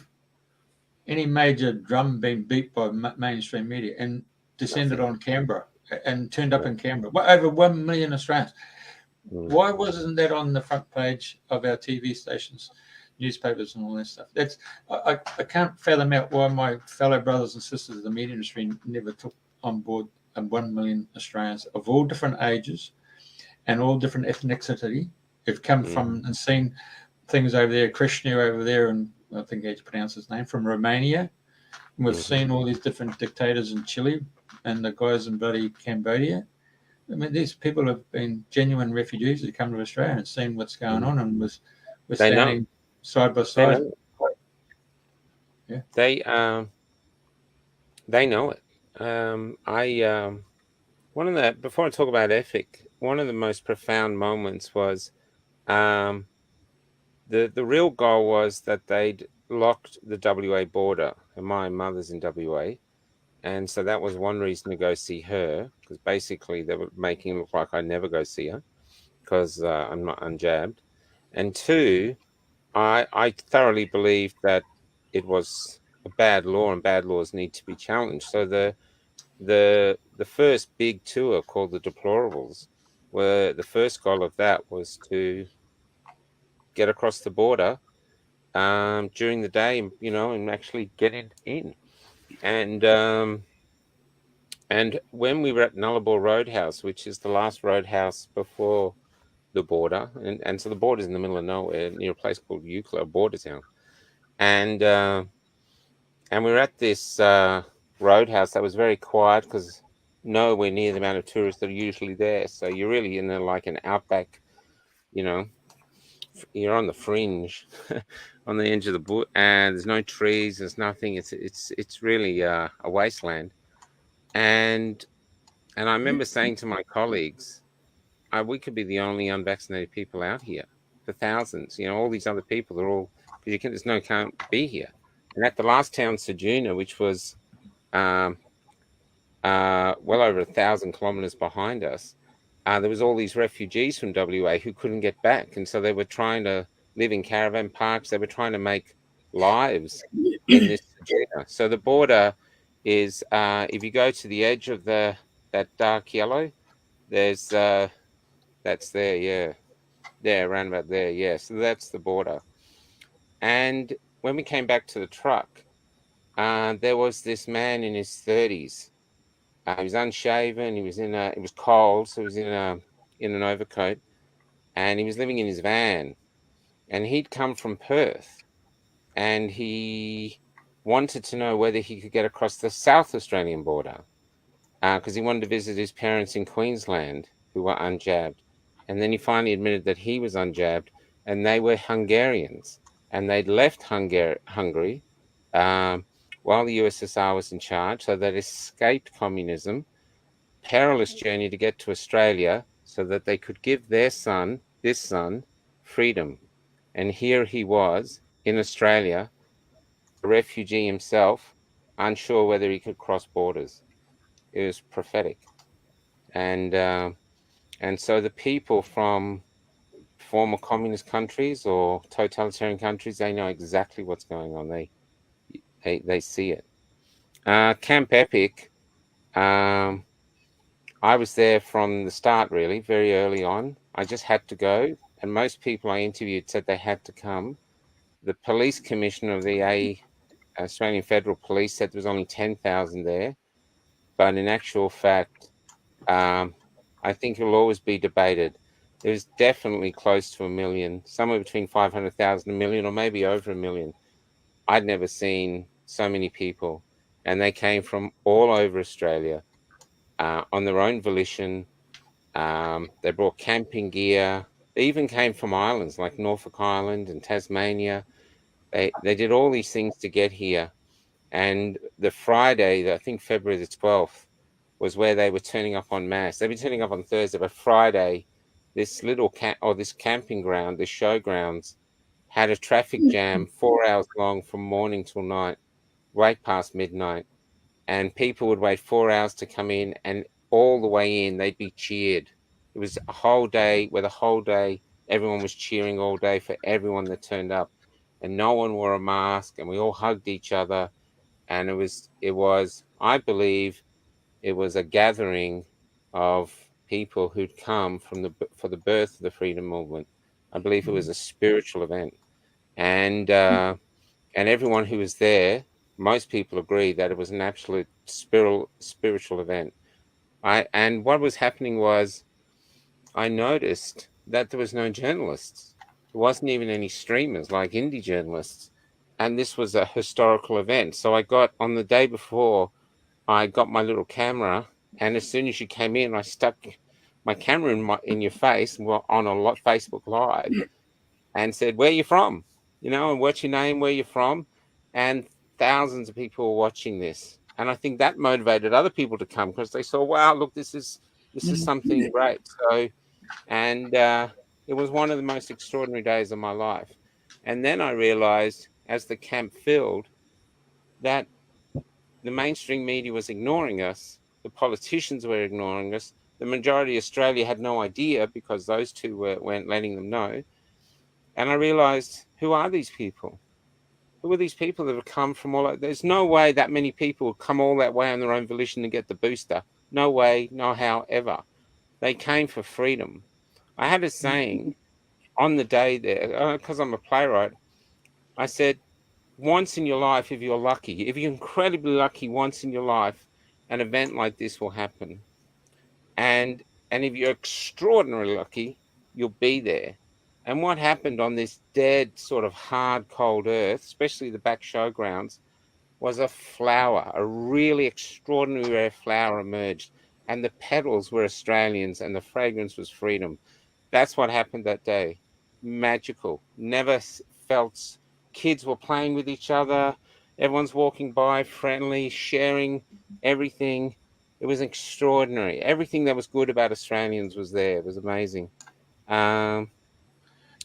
major drum being beat by mainstream media and descended on Canberra and turned up in Canberra. Over 1 million Australians. Why wasn't that on the front page of our TV stations, newspapers, and all that stuff? That's I can't fathom out why my fellow brothers and sisters in the media industry never took on board 1 million Australians of all different ages and all different ethnicity who've come from and seen things over there. Krishna over there, and I think how you pronounce his name, from Romania. And we've seen all these different dictators in Chile and the guys in bloody Cambodia. I mean, these people have been genuine refugees who come to Australia and seen what's going on, and we're standing side by side. They know it. One of the, before I talk about ethic, one of the most profound moments was the real goal was that they'd locked the WA border, and my mother's in WA, and so that was one reason to go see her, because basically they were making it look like I'd never go see her because I'm not unjabbed, and two, I thoroughly believed that it was a bad law and bad laws need to be challenged. So the first big tour called the Deplorables, where the first goal of that was to get across the border during the day, you know, and actually get in. And when we were at Nullarbor Roadhouse, which is the last roadhouse before the border, and so the border's in the middle of nowhere near a place called Eucla, a border town, and we were at this roadhouse that was very quiet because nowhere near the amount of tourists that are usually there. So you're really in like an outback, you're on the fringe, on the edge of the bush, and there's no trees, there's nothing. It's really a wasteland. And I remember saying to my colleagues, we could be the only unvaccinated people out here for thousands. All these other people are all, because there's no can't be here. And at the last town, Ceduna, which was well over 1,000 kilometers behind us, there was all these refugees from WA who couldn't get back, and so they were trying to live in caravan parks. They were trying to make lives in this Ceduna. So the border is, if you go to the edge of that dark yellow, there's that's there, yeah, around about there, yeah. So that's the border. And when we came back to the truck, there was this man in his 30s. He was unshaven. He was it was cold, so he was in an overcoat, and he was living in his van. And he'd come from Perth, and he wanted to know whether he could get across the South Australian border, because he wanted to visit his parents in Queensland who were unjabbed. And then he finally admitted that he was unjabbed, and they were Hungarians, and they'd left Hungary while the USSR was in charge, so they'd escaped communism, perilous journey to get to Australia so that they could give this son, freedom. And here he was in Australia, a refugee himself, unsure whether he could cross borders. It was prophetic. And so the people from former communist countries or totalitarian countries, they know exactly what's going on. They see it. Camp Epic, I was there from the start, really, very early on. I just had to go, and most people I interviewed said they had to come. The police commissioner of the Australian Federal Police said there was only 10,000 there, but in actual fact, I think it'll always be debated. There's definitely close to 1 million, somewhere between 500,000 and 1 million, or maybe over 1 million. I'd never seen so many people, and they came from all over Australia on their own volition. They brought camping gear. They even came from islands like Norfolk Island and Tasmania. They did all these things to get here. And the Friday, I think February the 12th, was where they were turning up en masse. They'd been turning up on Thursday, but Friday, this little this camping ground, this showgrounds, had a traffic jam 4 hours long from morning till night, right past midnight. And people would wait 4 hours to come in, and all the way in, they'd be cheered. It was a whole day where the whole day, everyone was cheering all day for everyone that turned up. And no one wore a mask, and we all hugged each other. And it was, I believe, it was a gathering of people who'd come for the birth of the freedom movement. I believe it was a spiritual event. And everyone who was there, most people agree that it was an absolute spiritual event. And what was happening was, I noticed that there was no journalists. There wasn't even any streamers like indie journalists. And this was a historical event. So I got, on the day before, I got my little camera, and as soon as you came in, I stuck my camera in your face on a Facebook Live and said, "Where are you from? And what's your name, where you're from?" And thousands of people were watching this. And I think that motivated other people to come, because they saw, wow, look, this is something great. So, and it was one of the most extraordinary days of my life. And then I realized, as the camp filled, that the mainstream media was ignoring us. The politicians were ignoring us. The majority of Australia had no idea, because those two weren't letting them know. And I realized, who are these people? Who are these people that have come from all over? There's no way that many people would come all that way on their own volition to get the booster. No way, no how, ever. They came for freedom. I had a saying on the day there, because I'm a playwright, I said, once in your life, if you're lucky, if you're incredibly lucky, once in your life, an event like this will happen. And if you're extraordinarily lucky, you'll be there. And what happened on this dead, sort of hard, cold earth, especially the back showgrounds, was a flower, a really extraordinary rare flower emerged. and the petals were Australians, and the fragrance was freedom. That's what happened that day. Magical. Never felt. Kids were playing with each other. Everyone's walking by, friendly, sharing everything. It was extraordinary. Everything that was good about Australians was there. It was amazing. Where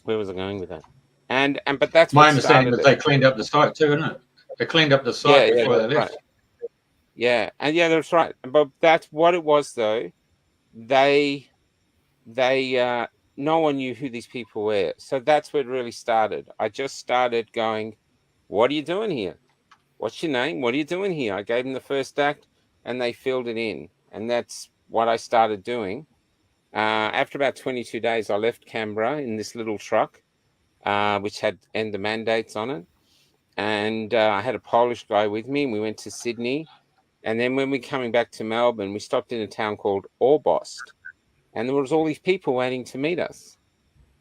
was I going with that? But that's my what understanding started that they cleaned up the site too, isn't it? They cleaned up the site before they left. Right. Yeah, and that's right. But that's what it was, though. They no one knew who these people were. So that's where it really started. I just started going, what are you doing here? What's your name? What are you doing here? I gave them the first act, and they filled it in. And that's what I started doing. After about 22 days, I left Canberra in this little truck, which had end the mandates on it. And I had a Polish guy with me, and we went to Sydney. And then when we were coming back to Melbourne, we stopped in a town called Orbost. And there was all these people waiting to meet us.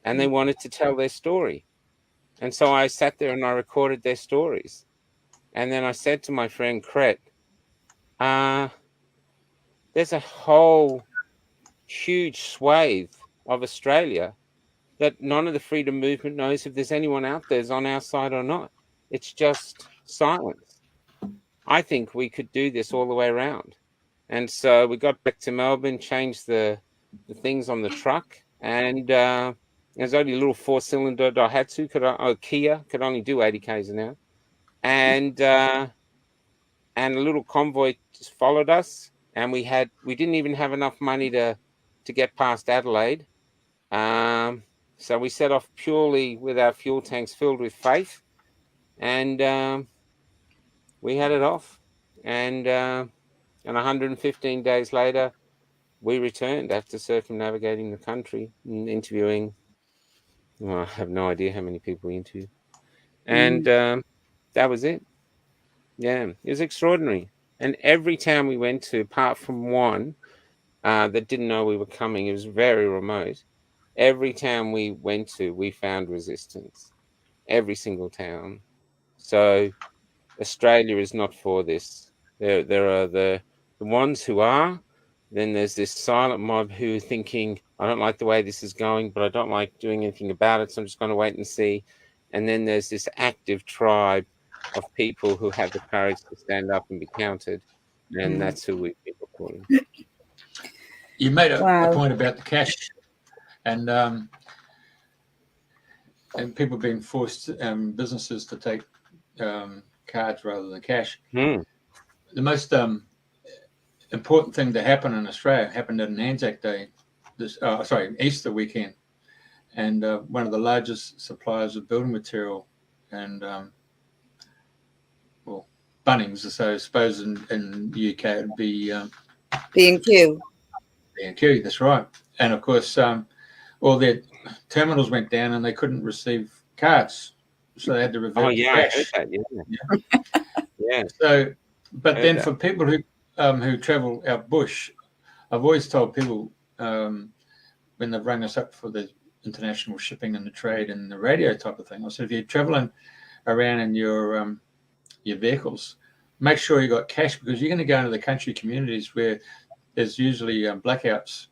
And they wanted to tell their story. And so I sat there and I recorded their stories. And then I said to my friend Cret, there's a whole huge swathe of Australia that none of the freedom movement knows if there's anyone out there on our side or not. It's just silence. I think we could do this all the way around. And so we got back to Melbourne, changed the things on the truck, and there's only a little 4-cylinder Daihatsu, Kia, could only do 80 k's an hour. And a little convoy just followed us, and we didn't even have enough money to get past Adelaide. So we set off purely with our fuel tanks filled with faith, and we had it off. And 115 days later, we returned after circumnavigating the country and interviewing. Well, I have no idea how many people we interviewed. And that was it. Yeah, it was extraordinary. And every town we went to, apart from one that didn't know we were coming, it was very remote. Every town we went to, we found resistance. Every single town. So Australia is not for this. There are the ones who are. Then there's this silent mob who are thinking, I don't like the way this is going, but I don't like doing anything about it, so I'm just going to wait and see. And then there's this active tribe of people who have the courage to stand up and be counted. And that's who we've been recording. You made a point about the cash and people being forced, businesses to take cards rather than cash. The most important thing to happen in Australia happened on Anzac Day, Easter weekend, and one of the largest suppliers of building material and Bunnings. So I suppose in the UK it'd be B&Q. B&Q, that's right. And of course, all their terminals went down and they couldn't receive cards, so they had to revert to cash. I heard that. Yeah. So, but then for people who travel out bush, I've always told people when they've rung us up for the international shipping and the trade and the radio type of thing, I said, if you're traveling around in your vehicles, make sure you got cash, because you're going to go into the country communities where there's usually blackouts,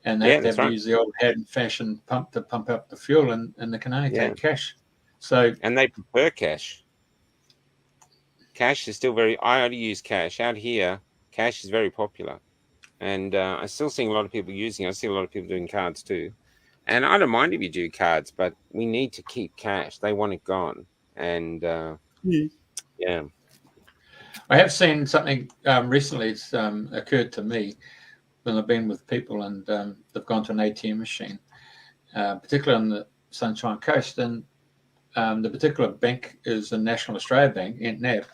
and they have to use the old hand-fashioned pump to pump up the fuel, and they can only take cash. So, and they prefer cash. Cash is still I only use cash. Out here, cash is very popular. And I'm still seeing a lot of people using it. I see a lot of people doing cards too. And I don't mind if you do cards, but we need to keep cash. They want it gone. And yeah. I have seen something recently. It's occurred to me when I've been with people and they've gone to an ATM machine, particularly on the Sunshine Coast. And the particular bank is the National Australia Bank, NAB.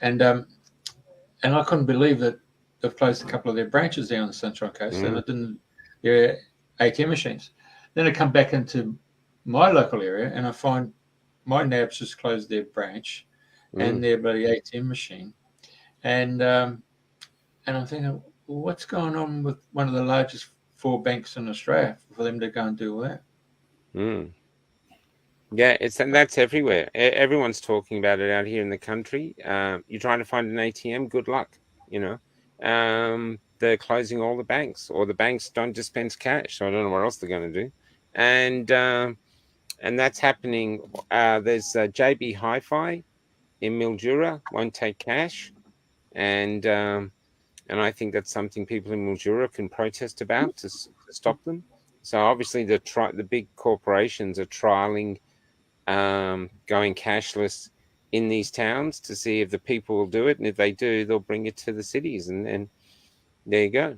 And I couldn't believe that they've closed a couple of their branches down on the Sunshine Coast, and it didn't, their ATM machines. Then I come back into my local area and I find my NAB's just closed their branch and their bloody ATM machine. And I'm thinking, well, what's going on with one of the largest 4 banks in Australia for them to go and do all that? Yeah, and that's everywhere. Everyone's talking about it out here in the country. You're trying to find an ATM, good luck, you know. they're closing all the banks, or the banks don't dispense cash. So I don't know what else they're going to do. And that's happening. There's JB Hi-Fi in Mildura, won't take cash. And I think that's something people in Mildura can protest about to stop them. So obviously the big corporations are trialing going cashless in these towns to see if the people will do it, and if they do, they'll bring it to the cities, and there you go,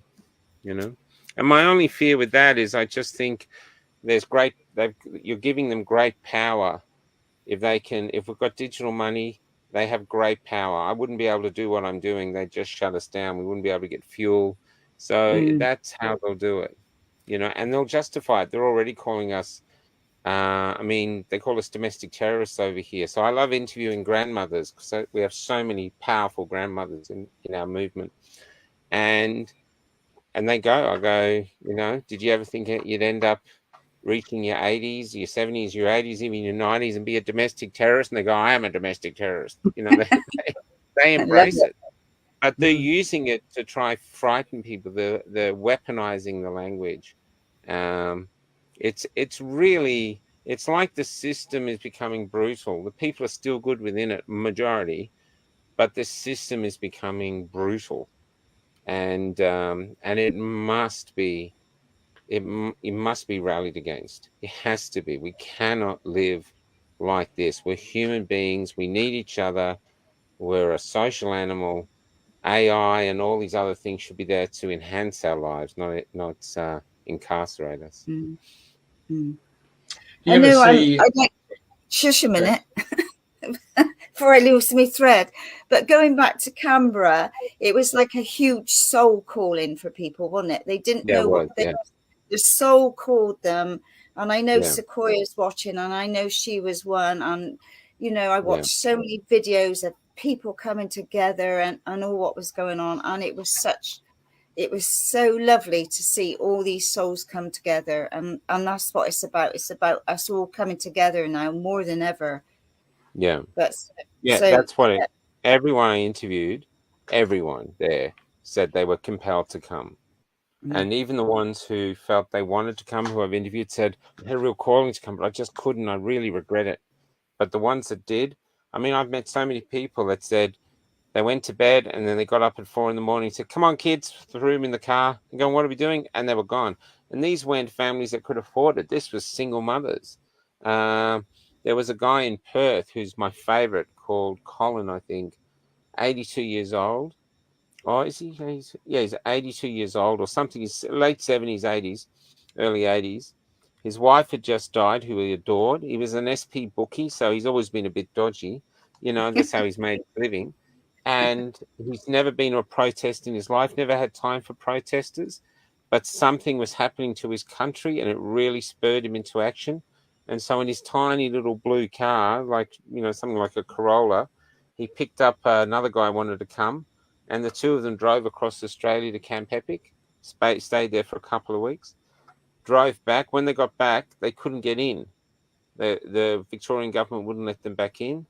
you know. And my only fear with that is I just think you're giving them great power. If we've got digital money, they have great power. I wouldn't be able to do what I'm doing. They'd just shut us down. We wouldn't be able to get fuel. So that's how they'll do it, you know, and they'll justify it. They're already calling us, they call us domestic terrorists over here. So I love interviewing grandmothers, because we have so many powerful grandmothers in our movement. And I go, you know, did you ever think you'd end up reaching your 80s, your 70s, your 80s, even your 90s, and be a domestic terrorist? And they go, I am a domestic terrorist. You know, they embrace it. But they're using it to try frighten people. They're weaponizing the language. It's like the system is becoming brutal. The people are still good within it, majority, but the system is becoming brutal, and it must be rallied against. It has to be. We cannot live like this. We're human beings. We need each other. We're a social animal. AI and all these other things should be there to enhance our lives, not incarcerate us. I know. I'd like shush a minute before I lose my thread. But going back to Canberra, it was like a huge soul calling for people, wasn't it? They didn't know what the soul called them. And I know Sequoia's watching, and I know she was one. And you know, I watched so many videos of people coming together and all what was going on, and it was so lovely to see all these souls come together, and that's what it's about. It's about us all coming together now more than ever. That's what everyone I interviewed, everyone there said they were compelled to come. And even the ones who felt they wanted to come, who I've interviewed, said I had a real calling to come, but I just couldn't. I really regret it. But the ones that did, I mean, I've met so many people that said they went to bed and then they got up at 4 a.m. and said, come on, kids, threw them in the car and going, what are we doing? And they were gone. And these weren't families that could afford it. This was single mothers. There was a guy in Perth who's my favorite, called Colin, I think, 82 years old. Oh, is he? He's 82 years old or something. He's late 70s, 80s, early 80s. His wife had just died, who he adored. He was an SP bookie, so he's always been a bit dodgy. You know, that's how he's made a living. And he's never been to a protest in his life, never had time for protesters. But something was happening to his country, and it really spurred him into action. And so in his tiny little blue car, like, you know, something like a Corolla, he picked up another guy who wanted to come. And the two of them drove across Australia to Camp Epic, stayed there for a couple of weeks, drove back. When they got back, they couldn't get in. The Victorian government wouldn't let them back in.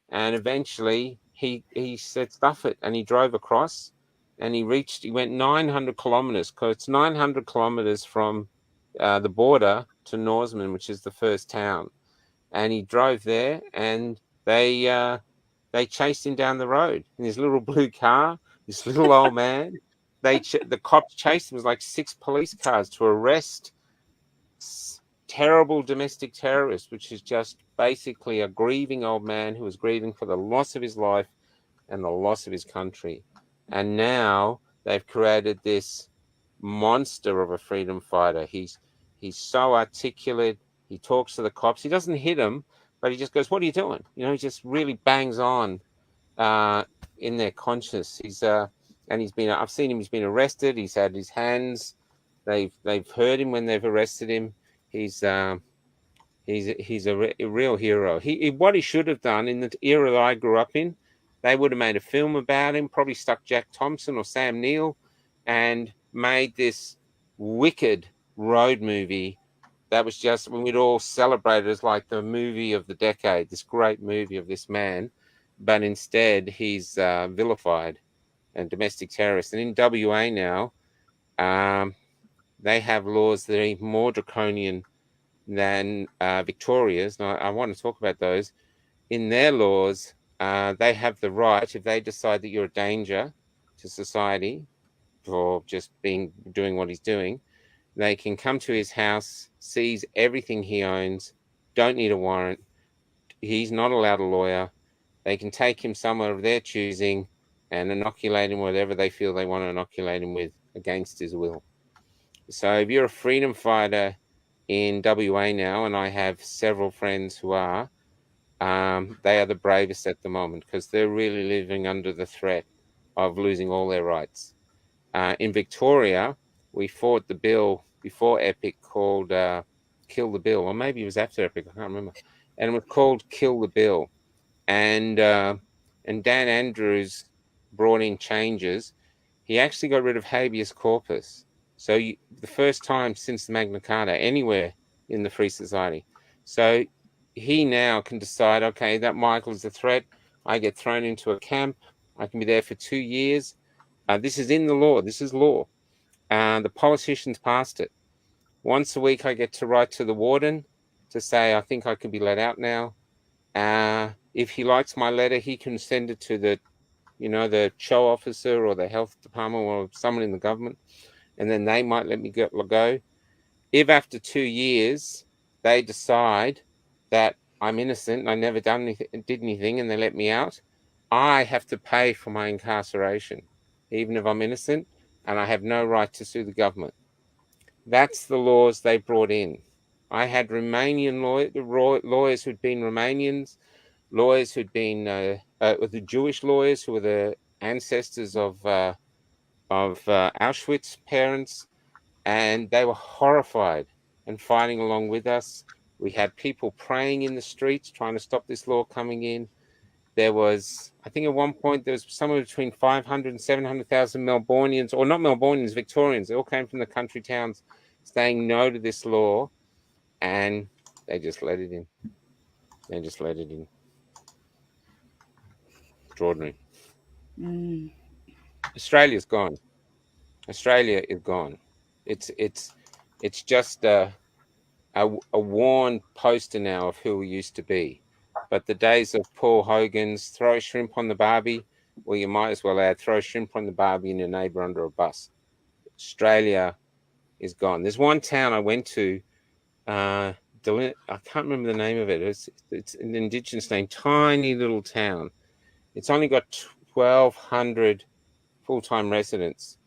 And eventually he said, stuff it. And he drove across, and he went 900 kilometers, because it's 900 kilometers from the border to Norseman, which is the first town. And he drove there, and they chased him down the road in his little blue car, this little old man. The cops chased him. It was like 6 police cars to arrest terrible domestic terrorist, which is just basically a grieving old man who was grieving for the loss of his life and the loss of his country. And now they've created this monster of a freedom fighter. He's so articulate. He talks to the cops. He doesn't hit them, but he just goes, what are you doing? You know, he just really bangs on in their conscience. I've seen him, he's been arrested. He's had his hands. They've heard him when they've arrested him. He's a real hero. What he should have done in the era that I grew up in, they would have made a film about him, probably stuck Jack Thompson or Sam Neill, and made this wicked road movie that was just, when we'd all celebrate it as like the movie of the decade, this great movie of this man. But instead, he's vilified and domestic terrorist. And in WA now, they have laws that are even more draconian than Victoria's. Now, I want to talk about those. In their laws, they have the right, if they decide that you're a danger to society for just doing what he's doing, they can come to his house, seize everything he owns, don't need a warrant. He's not allowed a lawyer. They can take him somewhere of their choosing and inoculate him whatever they feel they want to inoculate him with against his will. So if you're a freedom fighter in WA now, and I have several friends who are, they are the bravest at the moment because they're really living under the threat of losing all their rights. In Victoria, we fought the bill before Epic called Kill the Bill, or maybe it was after Epic, I can't remember. And it was called Kill the Bill. And Dan Andrews brought in changes. He actually got rid of habeas corpus. So the first time since the Magna Carta anywhere in the free society. So he now can decide, okay, that Michael is a threat. I get thrown into a camp. I can be there for 2 years. This is in the law. This is law. The politicians passed it. Once a week, I get to write to the warden to say, I think I can be let out now. If he likes my letter, he can send it to the show officer or the health department or someone in the government, and then they might let me go. If after 2 years they decide that I'm innocent and I never did anything and they let me out, I have to pay for my incarceration, even if I'm innocent, and I have no right to sue the government. That's the laws they brought in. I had Romanian lawyers who'd been Romanians, lawyers who'd been the Jewish lawyers who were the ancestors of Auschwitz parents, and they were horrified and fighting along with us. We had people praying in the streets trying to stop this law coming in. There was, I think at one point, there was somewhere between 500 and 700,000 Melbournians, or not Melbournians, Victorians. They all came from the country towns saying no to this law, and they just let it in. They just let it in. Extraordinary. Australia's gone. Australia is gone. It's just a worn poster now of who we used to be. But the days of Paul Hogan's throw a shrimp on the barbie, well, you might as well add throw a shrimp on the barbie and your neighbour under a bus. Australia is gone. There's one town I went to, I can't remember the name of it. It's an Indigenous name, tiny little town. It's only got 1,200 full-time residents.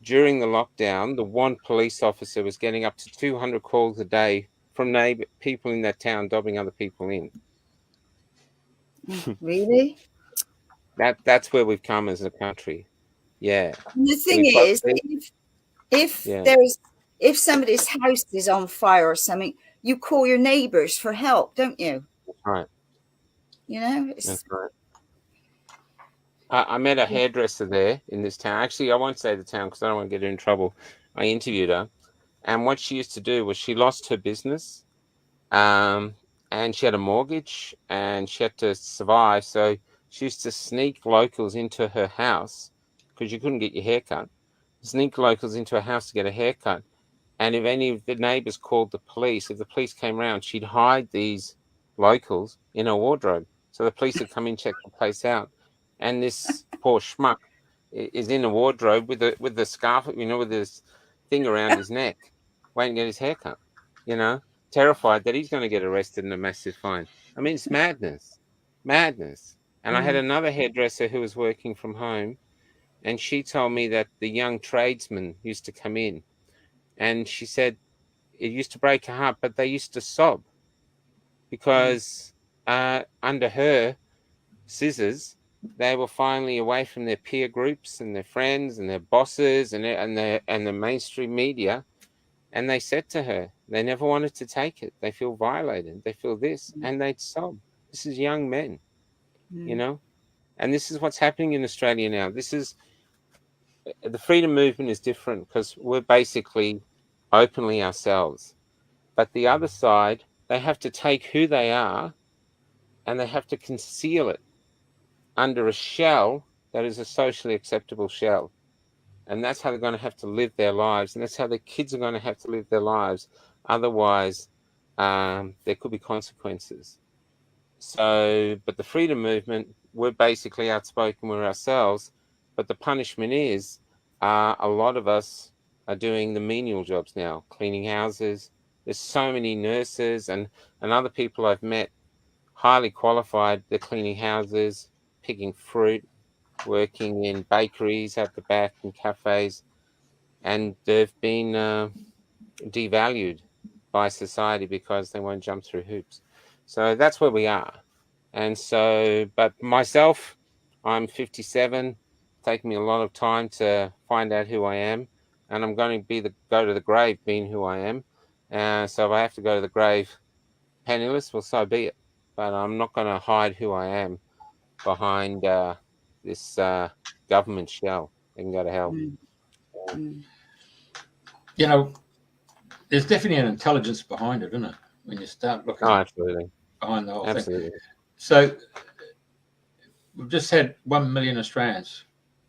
During the lockdown, the one police officer was getting up to 200 calls a day from people in that town dobbing other people in. Really? That's where we've come as a country. Yeah. And the thing is, if somebody's house is on fire or something, you call your neighbours for help, don't you? That's right. That's right. I met a hairdresser there in this town. Actually, I won't say the town because I don't want to get her in trouble. I interviewed her, and what she used to do was she lost her business, and she had a mortgage, and she had to survive. So she used to sneak locals into her house because you couldn't get your hair cut. Sneak locals into her house to get a haircut. And if any of the neighbours called the police, if the police came around, she'd hide these locals in her wardrobe. So the police would come in, check the place out. And this poor schmuck is in a wardrobe with the scarf, with this thing around his neck, waiting to get his haircut, terrified that he's going to get arrested and a massive fine. I mean, it's madness. And I had another hairdresser who was working from home, and she told me that the young tradesmen used to come in, and she said it used to break her heart, but they used to sob because under her scissors, they were finally away from their peer groups and their friends and their bosses and the mainstream media. And they said to her, they never wanted to take it. They feel violated. They feel this, and they'd sob. This is young men, and this is what's happening in Australia now. The freedom movement is different because we're basically openly ourselves. But the other side, they have to take who they are and they have to conceal it under a shell that is a socially acceptable shell. And that's how they're going to have to live their lives. And that's how their kids are going to have to live their lives. Otherwise, there could be consequences. So, but the freedom movement, we're basically outspoken with ourselves. But the punishment is a lot of us are doing the menial jobs now, cleaning houses. There's so many nurses and other people I've met, highly qualified. They're cleaning houses, picking fruit, working in bakeries at the back and cafes. And they've been devalued by society because they won't jump through hoops. So that's where we are. And so, but myself, I'm 57, taking me a lot of time to find out who I am. And I'm going to go to the grave being who I am. So if I have to go to the grave penniless, well, so be it. But I'm not going to hide who I am behind this government shell. They can go to hell. You know, there's definitely an intelligence behind it, isn't it? When you start looking absolutely. Behind the whole absolutely. thing. So we've just had 1 million Australians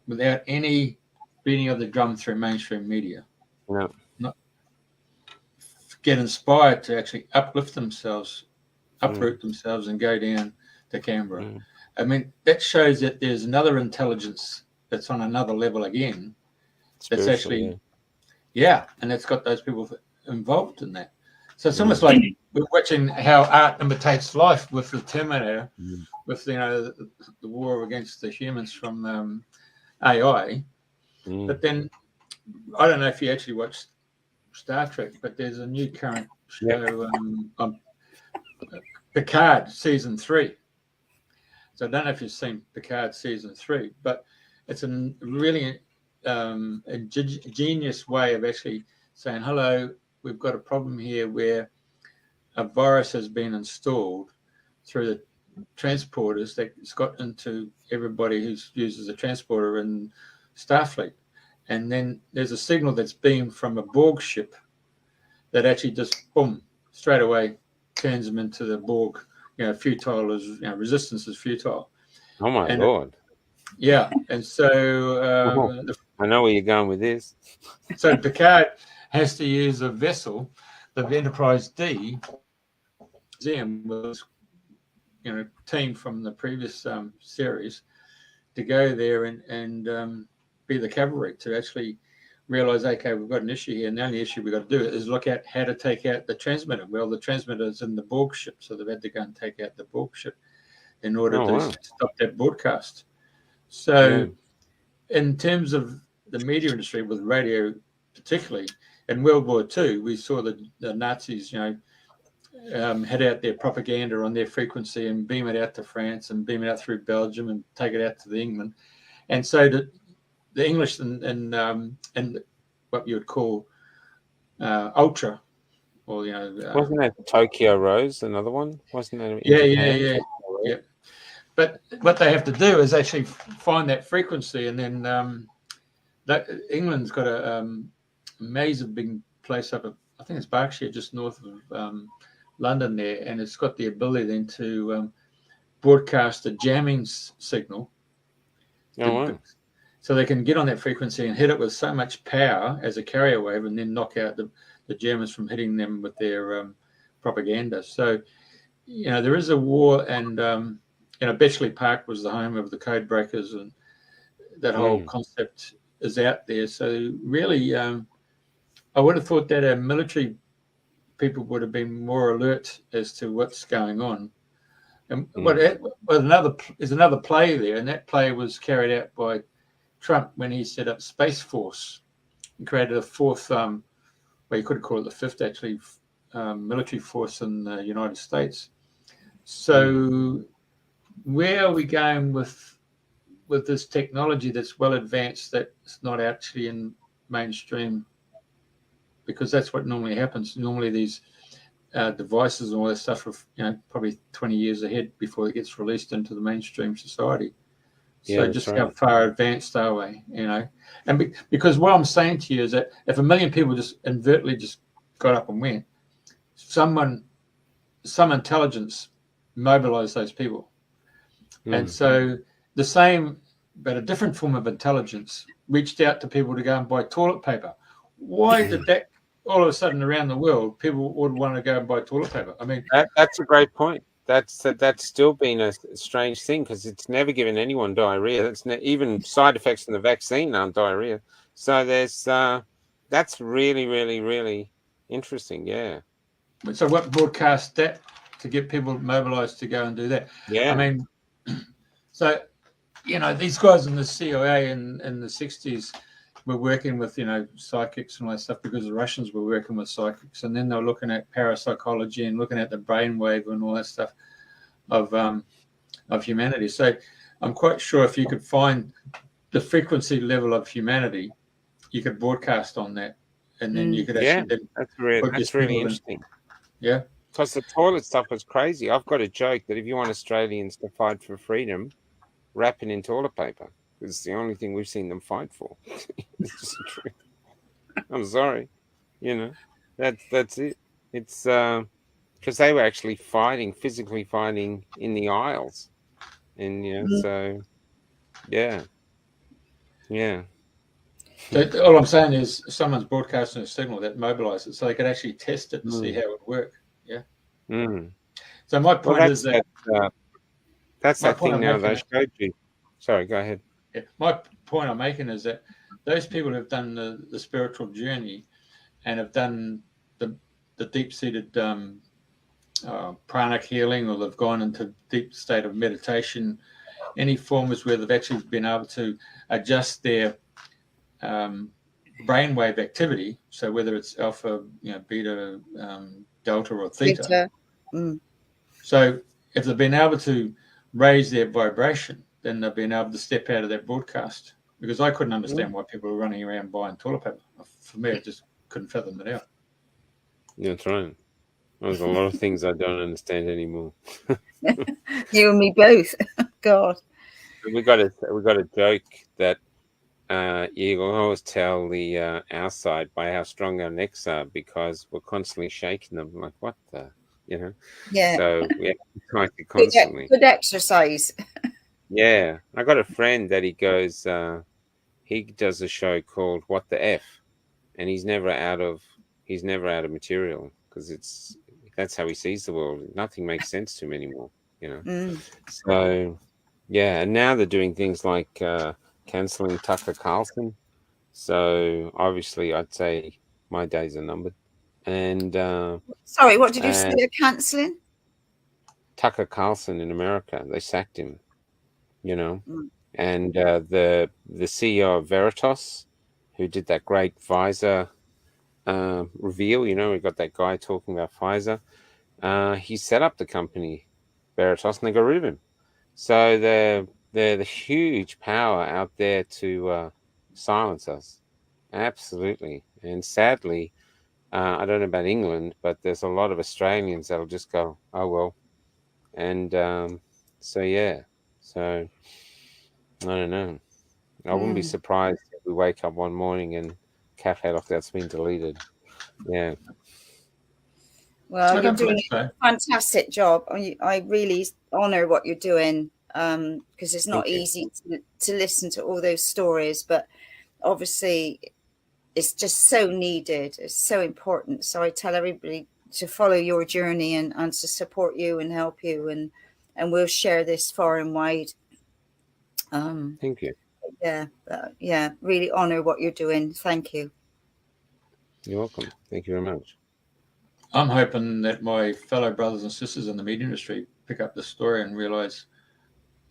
without any beating of the drum through mainstream media. No. Not get inspired to actually uplift themselves, uproot themselves and go down to Canberra. I mean, that shows that there's another intelligence that's on another level again. That's actually, and that's got those people involved in that. So it's almost like we're watching how art imitates life with the Terminator, with the war against the humans from AI. But then I don't know if you actually watched Star Trek, but there's a new current show on Picard season 3. So I don't know if you've seen Picard season 3, but it's a really ingenious way of actually saying, hello, we've got a problem here where a virus has been installed through the transporters that's got into everybody who uses a transporter in Starfleet. And then there's a signal that's beamed from a Borg ship that actually just, boom, straight away turns them into the Borg. Futile is, resistance is futile. Oh my Lord. Yeah. And so I know where you're going with this. So Picard has to use a vessel, the Enterprise D, museum was, team from the previous series, to go there and be the cavalry to actually realize, okay, we've got an issue here, and the only issue we've got to do is look at how to take out the transmitter. Well, the transmitter is in the Borg ship, so they've had to go and take out the Borg ship in order to stop that broadcast. So in terms of the media industry, with radio particularly, in World War II, we saw the Nazis, head out their propaganda on their frequency and beam it out to France and beam it out through Belgium and take it out to the England. And so the English and what you would call ultra, or wasn't that Tokyo Rose another one? Wasn't that? Yeah. But what they have to do is actually find that frequency, and then England's got a amazing big place up at, I think it's Berkshire, just north of London there, and it's got the ability then to broadcast a jamming signal. So they can get on that frequency and hit it with so much power as a carrier wave, and then knock out the Germans from hitting them with their propaganda. So, there is a war, and Bletchley Park was the home of the code breakers, and that whole concept is out there. So really, I would have thought that our military people would have been more alert as to what's going on. And there's another play there, and that play was carried out by Trump when he set up Space Force and created a fourth, well, you could call it the fifth, actually, military force in the United States. So where are we going with this technology that's well advanced that's not actually in mainstream? Because that's what normally happens. Normally these devices and all that stuff are probably 20 years ahead before it gets released into the mainstream society. So just how far advanced are we, And because what I'm saying to you is that if 1 million people just inadvertently just got up and went, some intelligence mobilized those people. And so the same but a different form of intelligence reached out to people to go and buy toilet paper. Why did that all of a sudden around the world people would want to go and buy toilet paper? I mean, that's a great point. That's still been a strange thing because it's never given anyone diarrhea. Even side effects from the vaccine aren't diarrhea. So there's that's really, really, really interesting. Yeah. So what broadcast that to get people mobilized to go and do that? Yeah. I mean, so, these guys in the CIA in the 60s were working with, psychics and all that stuff because the Russians were working with psychics. And then they were looking at parapsychology and looking at the brainwave and all that stuff of humanity. So I'm quite sure if you could find the frequency level of humanity, you could broadcast on that. And then you could actually... that's really interesting. Yeah. Because the toilet stuff was crazy. I've got a joke that if you want Australians to fight for freedom, wrap it in toilet paper. It's the only thing we've seen them fight for. It's just the truth. I'm sorry. That's it. It's because they were actually physically fighting in the aisles. And, so, yeah. Yeah. So all I'm saying is someone's broadcasting a signal that mobilizes it so they could actually test it and see how it would work. Yeah. Mm. So my point is that... that's that thing now they showed you. Sorry, go ahead. Yeah, my point I'm making is that those people who have done the spiritual journey and have done the deep-seated pranic healing, or they've gone into deep state of meditation, any forms where they've actually been able to adjust their brainwave activity, so whether it's alpha, beta, delta, or theta. So if they've been able to raise their vibration, then they've been able to step out of that broadcast. Because I couldn't understand why people were running around buying toilet paper. For me, I just couldn't fathom it out. Yeah, that's right. There's a lot of things I don't understand anymore. You and me both. God. We got a joke that you will always tell the our side by how strong our necks are because we're constantly shaking them. Like, what the, Yeah. So we have to try to constantly. Good exercise. Yeah, I got a friend that he goes. He does a show called "What the F," and he's never out of material because that's how he sees the world. Nothing makes sense to him anymore. So yeah, and now they're doing things like cancelling Tucker Carlson. So obviously, I'd say my days are numbered. And sorry, what did you say? They're cancelling Tucker Carlson in America. They sacked him. And the CEO of Veritas, who did that great Pfizer reveal, we got that guy talking about Pfizer. He set up the company Veritas, and they got rid of him. So they're the huge power out there to silence us, absolutely. And sadly, I don't know about England, but there's a lot of Australians that'll just go, oh well, and so yeah. So, I don't know. I wouldn't be surprised if we wake up one morning and Calf Head Off that's been deleted. Yeah. Well, you're doing a fantastic job. I really honour what you're doing because it's not easy to listen to all those stories, but obviously it's just so needed. It's so important. So I tell everybody to follow your journey and to support you and help you, and we'll share this far and wide. Thank you. Yeah, really honour what you're doing. Thank you. You're welcome. Thank you very much. I'm hoping that my fellow brothers and sisters in the media industry pick up the story and realise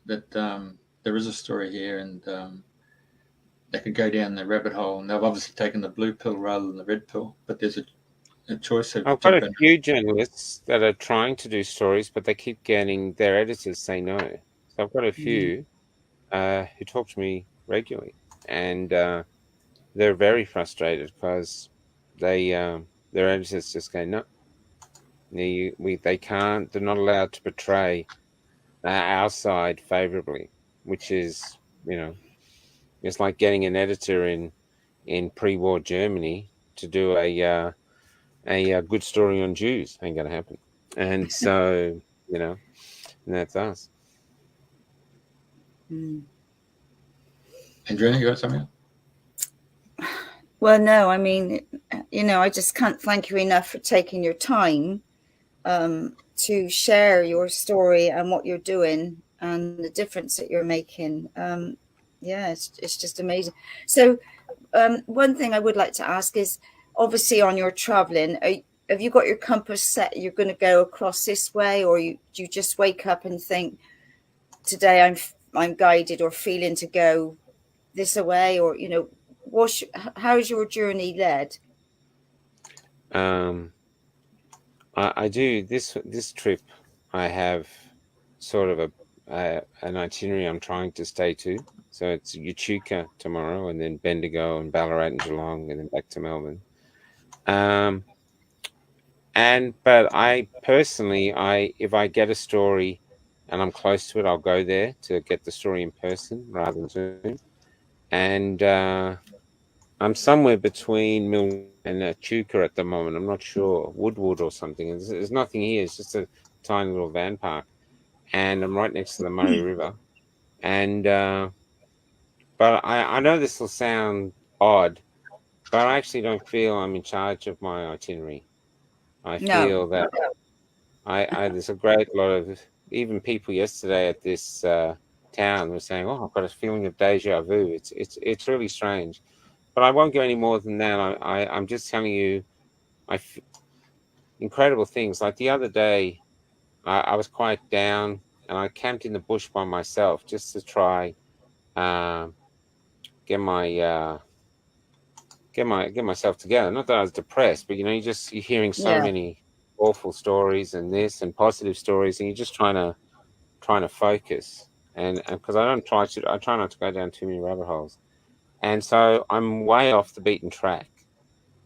that there is a story here, and they could go down the rabbit hole. And they've obviously taken the blue pill rather than the red pill, but there's a choice. I've got a few journalists that are trying to do stories, but they keep getting their editors say no. So I've got a few who talk to me regularly, and they're very frustrated because their editors just go, no, they can't. They're not allowed to portray our side favorably, which is, it's like getting an editor in pre-war Germany to do a good story on Jews. Ain't gonna happen. And so, and that's us. Andrena, you got something? Well, no, I mean, I just can't thank you enough for taking your time to share your story and what you're doing and the difference that you're making. It's just amazing. So one thing I would like to ask is, obviously on your traveling, have you got your compass set? You're going to go across this way, or do you just wake up and think, today I'm guided or feeling to go this way, or how's your journey led? I do this trip. I have sort of an itinerary I'm trying to stay to. So it's Echuca tomorrow, and then Bendigo and Ballarat and Geelong, and then back to Melbourne. But I personally, if I get a story and I'm close to it, I'll go there to get the story in person rather than Zoom. And I'm somewhere between Mill and Echuca at the moment. I'm not sure, Woodwood or something. There's nothing here. It's just a tiny little van park, and I'm right next to the Murray River. And but I know this will sound odd, but I actually don't feel I'm in charge of my itinerary. I feel that there's a great lot of, even people yesterday at this town were saying, "Oh, I've got a feeling of deja vu." It's really strange, but I won't go any more than that. I'm just telling you, incredible things. Like the other day, I was quite down, and I camped in the bush by myself just to try get myself together. Not that I was depressed, but you're hearing so many awful stories and this and positive stories, and you're just trying to focus. And because I try not to go down too many rabbit holes. And so I'm way off the beaten track.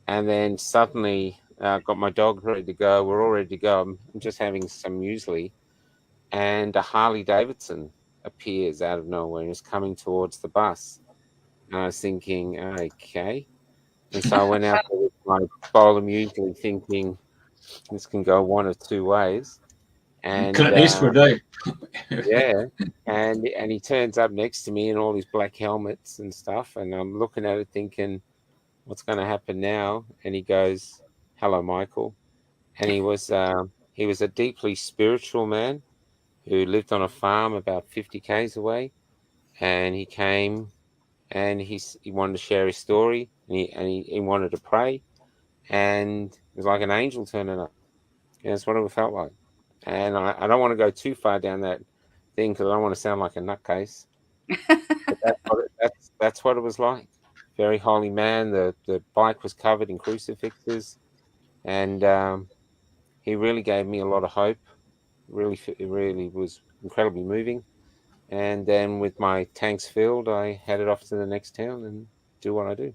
And then suddenly got my dog ready to go. We're all ready to go. I'm just having some muesli, and a Harley Davidson appears out of nowhere and is coming towards the bus. And I was thinking, okay. And so I went out there with my bowl of muesli, thinking this can go one of two ways. And Clint Eastwood, eh? yeah, and he turns up next to me in all these black helmets and stuff, and I'm looking at it thinking, what's going to happen now? And he goes, "Hello, Michael." And he was a deeply spiritual man who lived on a farm about 50 k's away, and he came and he wanted to share his story, and he wanted to pray, and it was like an angel turning up. And that's what it felt like. And I don't want to go too far down that thing because I don't want to sound like a nutcase. But that's what it was like. Very holy man. The bike was covered in crucifixes, and he really gave me a lot of hope. It really was incredibly moving. And then with my tanks filled, I headed off to the next town and do what I do.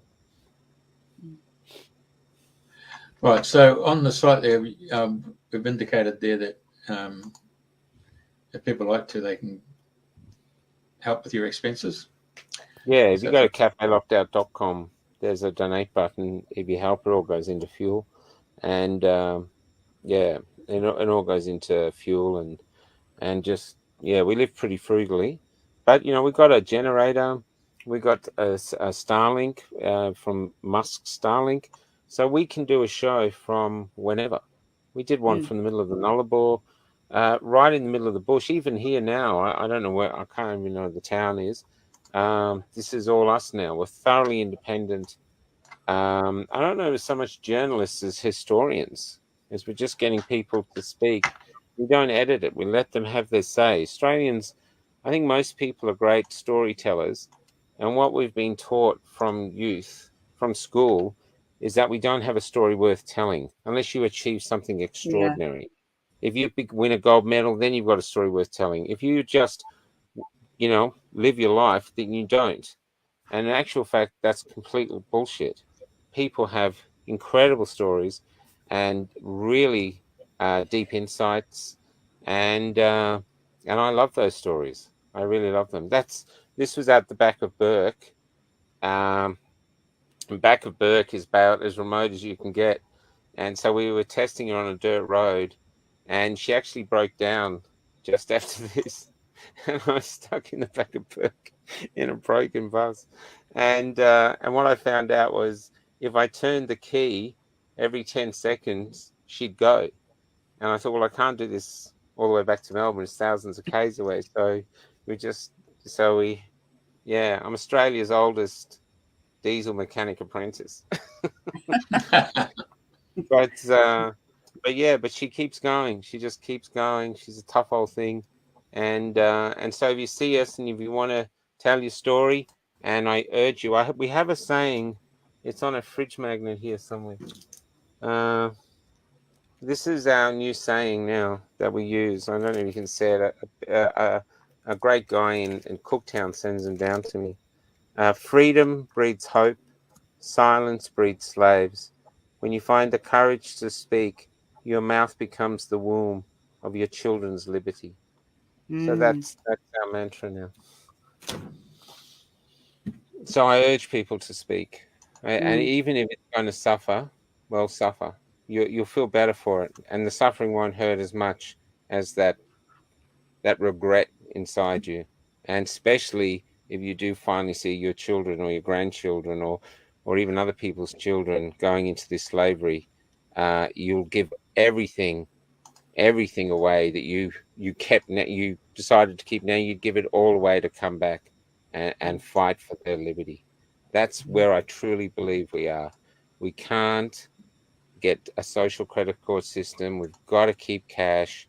Right. So on the site there, we've indicated there that if people like to, they can help with your expenses. Yeah, if you go to cafelockdout.com, there's a donate button. If you help, it all goes into fuel. And it all goes into fuel and just, we live pretty frugally. But, we've got a generator. We got a Starlink from Musk's Starlink. So we can do a show from whenever. We did one from the middle of the Nullarbor, right in the middle of the bush. Even here now, I don't know where, I can't even know where the town is. This is all us now. We're thoroughly independent. I don't know so much journalists as historians, as we're just getting people to speak. We don't edit it. We let them have their say. Australians, I think most people are great storytellers. And what we've been taught from youth, from school, is that we don't have a story worth telling unless you achieve something extraordinary. Yeah. If you win a gold medal, then you've got a story worth telling. If you just, live your life, then you don't. And in actual fact, that's complete bullshit. People have incredible stories and really deep insights, and I love those stories. I really love them. This was at the back of Burke. And back of Burke is about as remote as you can get, and so we were testing her on a dirt road, and she actually broke down just after this. and I was stuck in the back of Perth in a broken bus. And what I found out was if I turned the key every 10 seconds, she'd go. And I thought, well, I can't do this all the way back to Melbourne. It's thousands of k's away. So I'm Australia's oldest diesel mechanic apprentice. But she keeps going. She just keeps going. She's a tough old thing. And so if you see us and if you want to tell your story, and I urge you, we have a saying, it's on a fridge magnet here somewhere. This is our new saying now that we use. I don't know if you can say it. A great guy in Cooktown sends them down to me. Freedom breeds hope. Silence breeds slaves. When you find the courage to speak, your mouth becomes the womb of your children's liberty. So that's our mantra now. So I urge people to speak. And even if it's going to suffer, well, suffer. You'll feel better for it. And the suffering won't hurt as much as that regret inside you. And especially if you do finally see your children or your grandchildren or even other people's children going into this slavery, you'll give everything away that you decided to keep. Now you'd give it all away to come back and fight for their liberty. That's where I truly believe we are. We can't get a social credit card system. We've got to keep cash.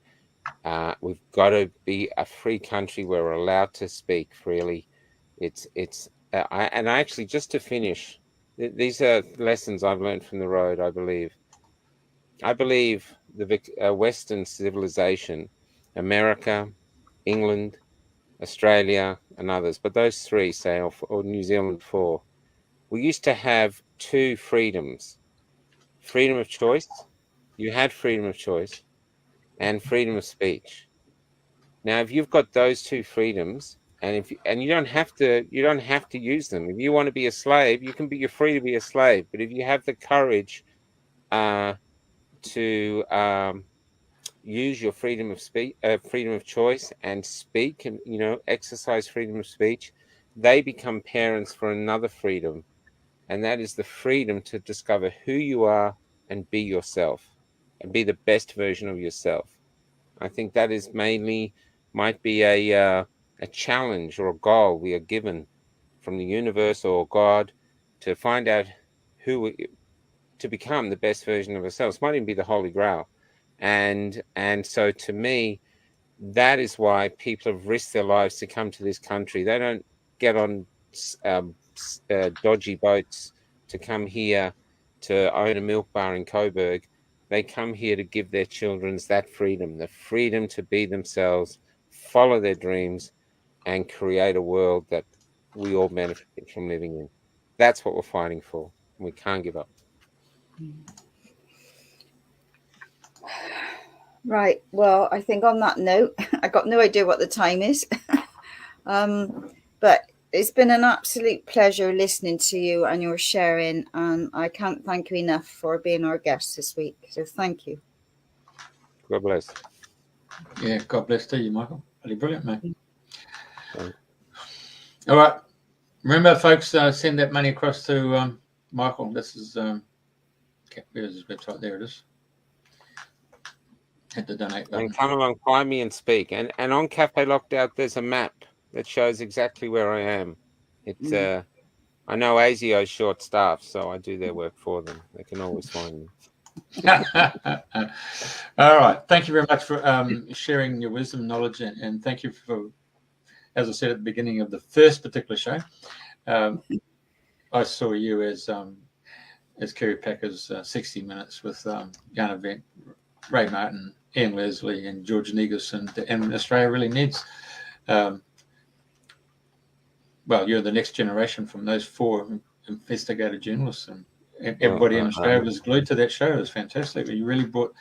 We've got to be a free country where we're allowed to speak freely. Actually, just to finish, these are lessons I've learned from the road. I believe the Western civilization, America, England, Australia, and others, but those three, say, or New Zealand, 4, we used to have 2 freedoms. Freedom of choice. You had freedom of choice and freedom of speech. Now, if you've got those 2 freedoms, and you don't have to use them. If you want to be a slave, you're free to be a slave. But if you have the courage to use your freedom of speech, freedom of choice, and speak, and exercise freedom of speech, they become parents for another freedom, and that is the freedom to discover who you are and be yourself, and be the best version of yourself. I think that is might be a challenge or a goal we are given from the universe or God to find out to become the best version of ourselves. Might even be the Holy Grail. And so to me, that is why people have risked their lives to come to this country. They don't get on dodgy boats to come here to own a milk bar in Coburg. They come here to give their children that freedom, the freedom to be themselves, follow their dreams, and create a world that we all benefit from living in. That's what we're fighting for. We can't give up. Right. Well, I think on that note, I got no idea what the time is. But it's been an absolute pleasure listening to you and your sharing. And I can't thank you enough for being our guest this week. So thank you. God bless. Yeah, God bless to you, Michael. Really brilliant, mate. All right. Remember, folks, send that money across to Michael. This is where's his website? There it is. Hit the donate button. And come along, find me and speak. And on Cafe Lockdown, there's a map that shows exactly where I am. I know ASIO's short staffed, so I do their work for them. They can always find me. All right. Thank you very much for sharing your wisdom, knowledge, and thank you for, as I said at the beginning of the first particular show, I saw you as Kerry Packer's 60 Minutes with Jan Event, Ray Martin, Ian Leslie, and George Negus, and Australia really needs. Well, you're the next generation from those 4 investigative journalists, and everybody in Australia was glued to that show. It was fantastic. You really brought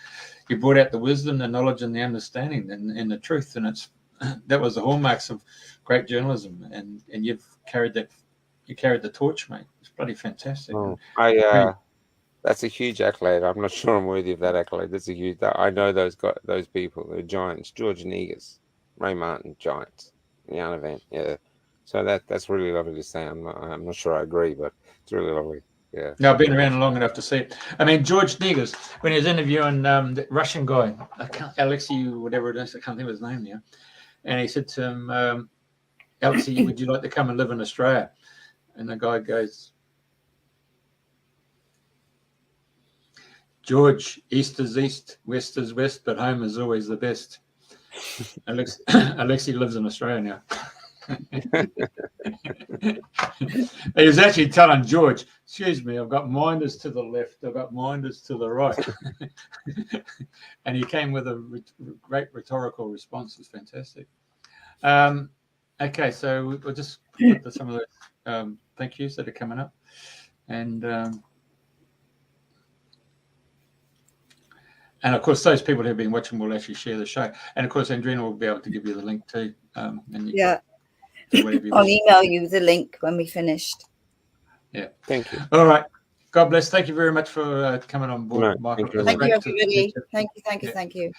out the wisdom, the knowledge, and the understanding, and the truth. And that was the hallmarks of great journalism. And you've carried that. You carried the torch, mate. It's bloody fantastic. That's a huge accolade. I'm not sure I'm worthy of that accolade. That's a huge. I know those people. They're giants. George Negus. Ray Martin Giants, the yarn event. Yeah. So that's really lovely to say. I'm not sure I agree, but it's really lovely. Yeah. No, I've been around long enough to see it. I mean, George Negus, when he was interviewing the Russian guy, Alexei, whatever it is, I can't think of his name now, and he said to him, Alexei, would you like to come and live in Australia? And the guy goes, George, east is east, west is west, but home is always the best. Alexei lives in Australia now. He was actually telling George, excuse me, I've got minders to the left, I've got minders to the right. And he came with a great rhetorical response. It was fantastic. Okay, so we'll just put some of the thank yous that are coming up. And of course, those people who've been watching will actually share the show. And of course, Andrena will be able to give you the link too. And yeah. I'll email you the link when we finished. Yeah. Thank you. All right. God bless. Thank you very much for coming on board, Michael. Thank you, everybody. Thank you.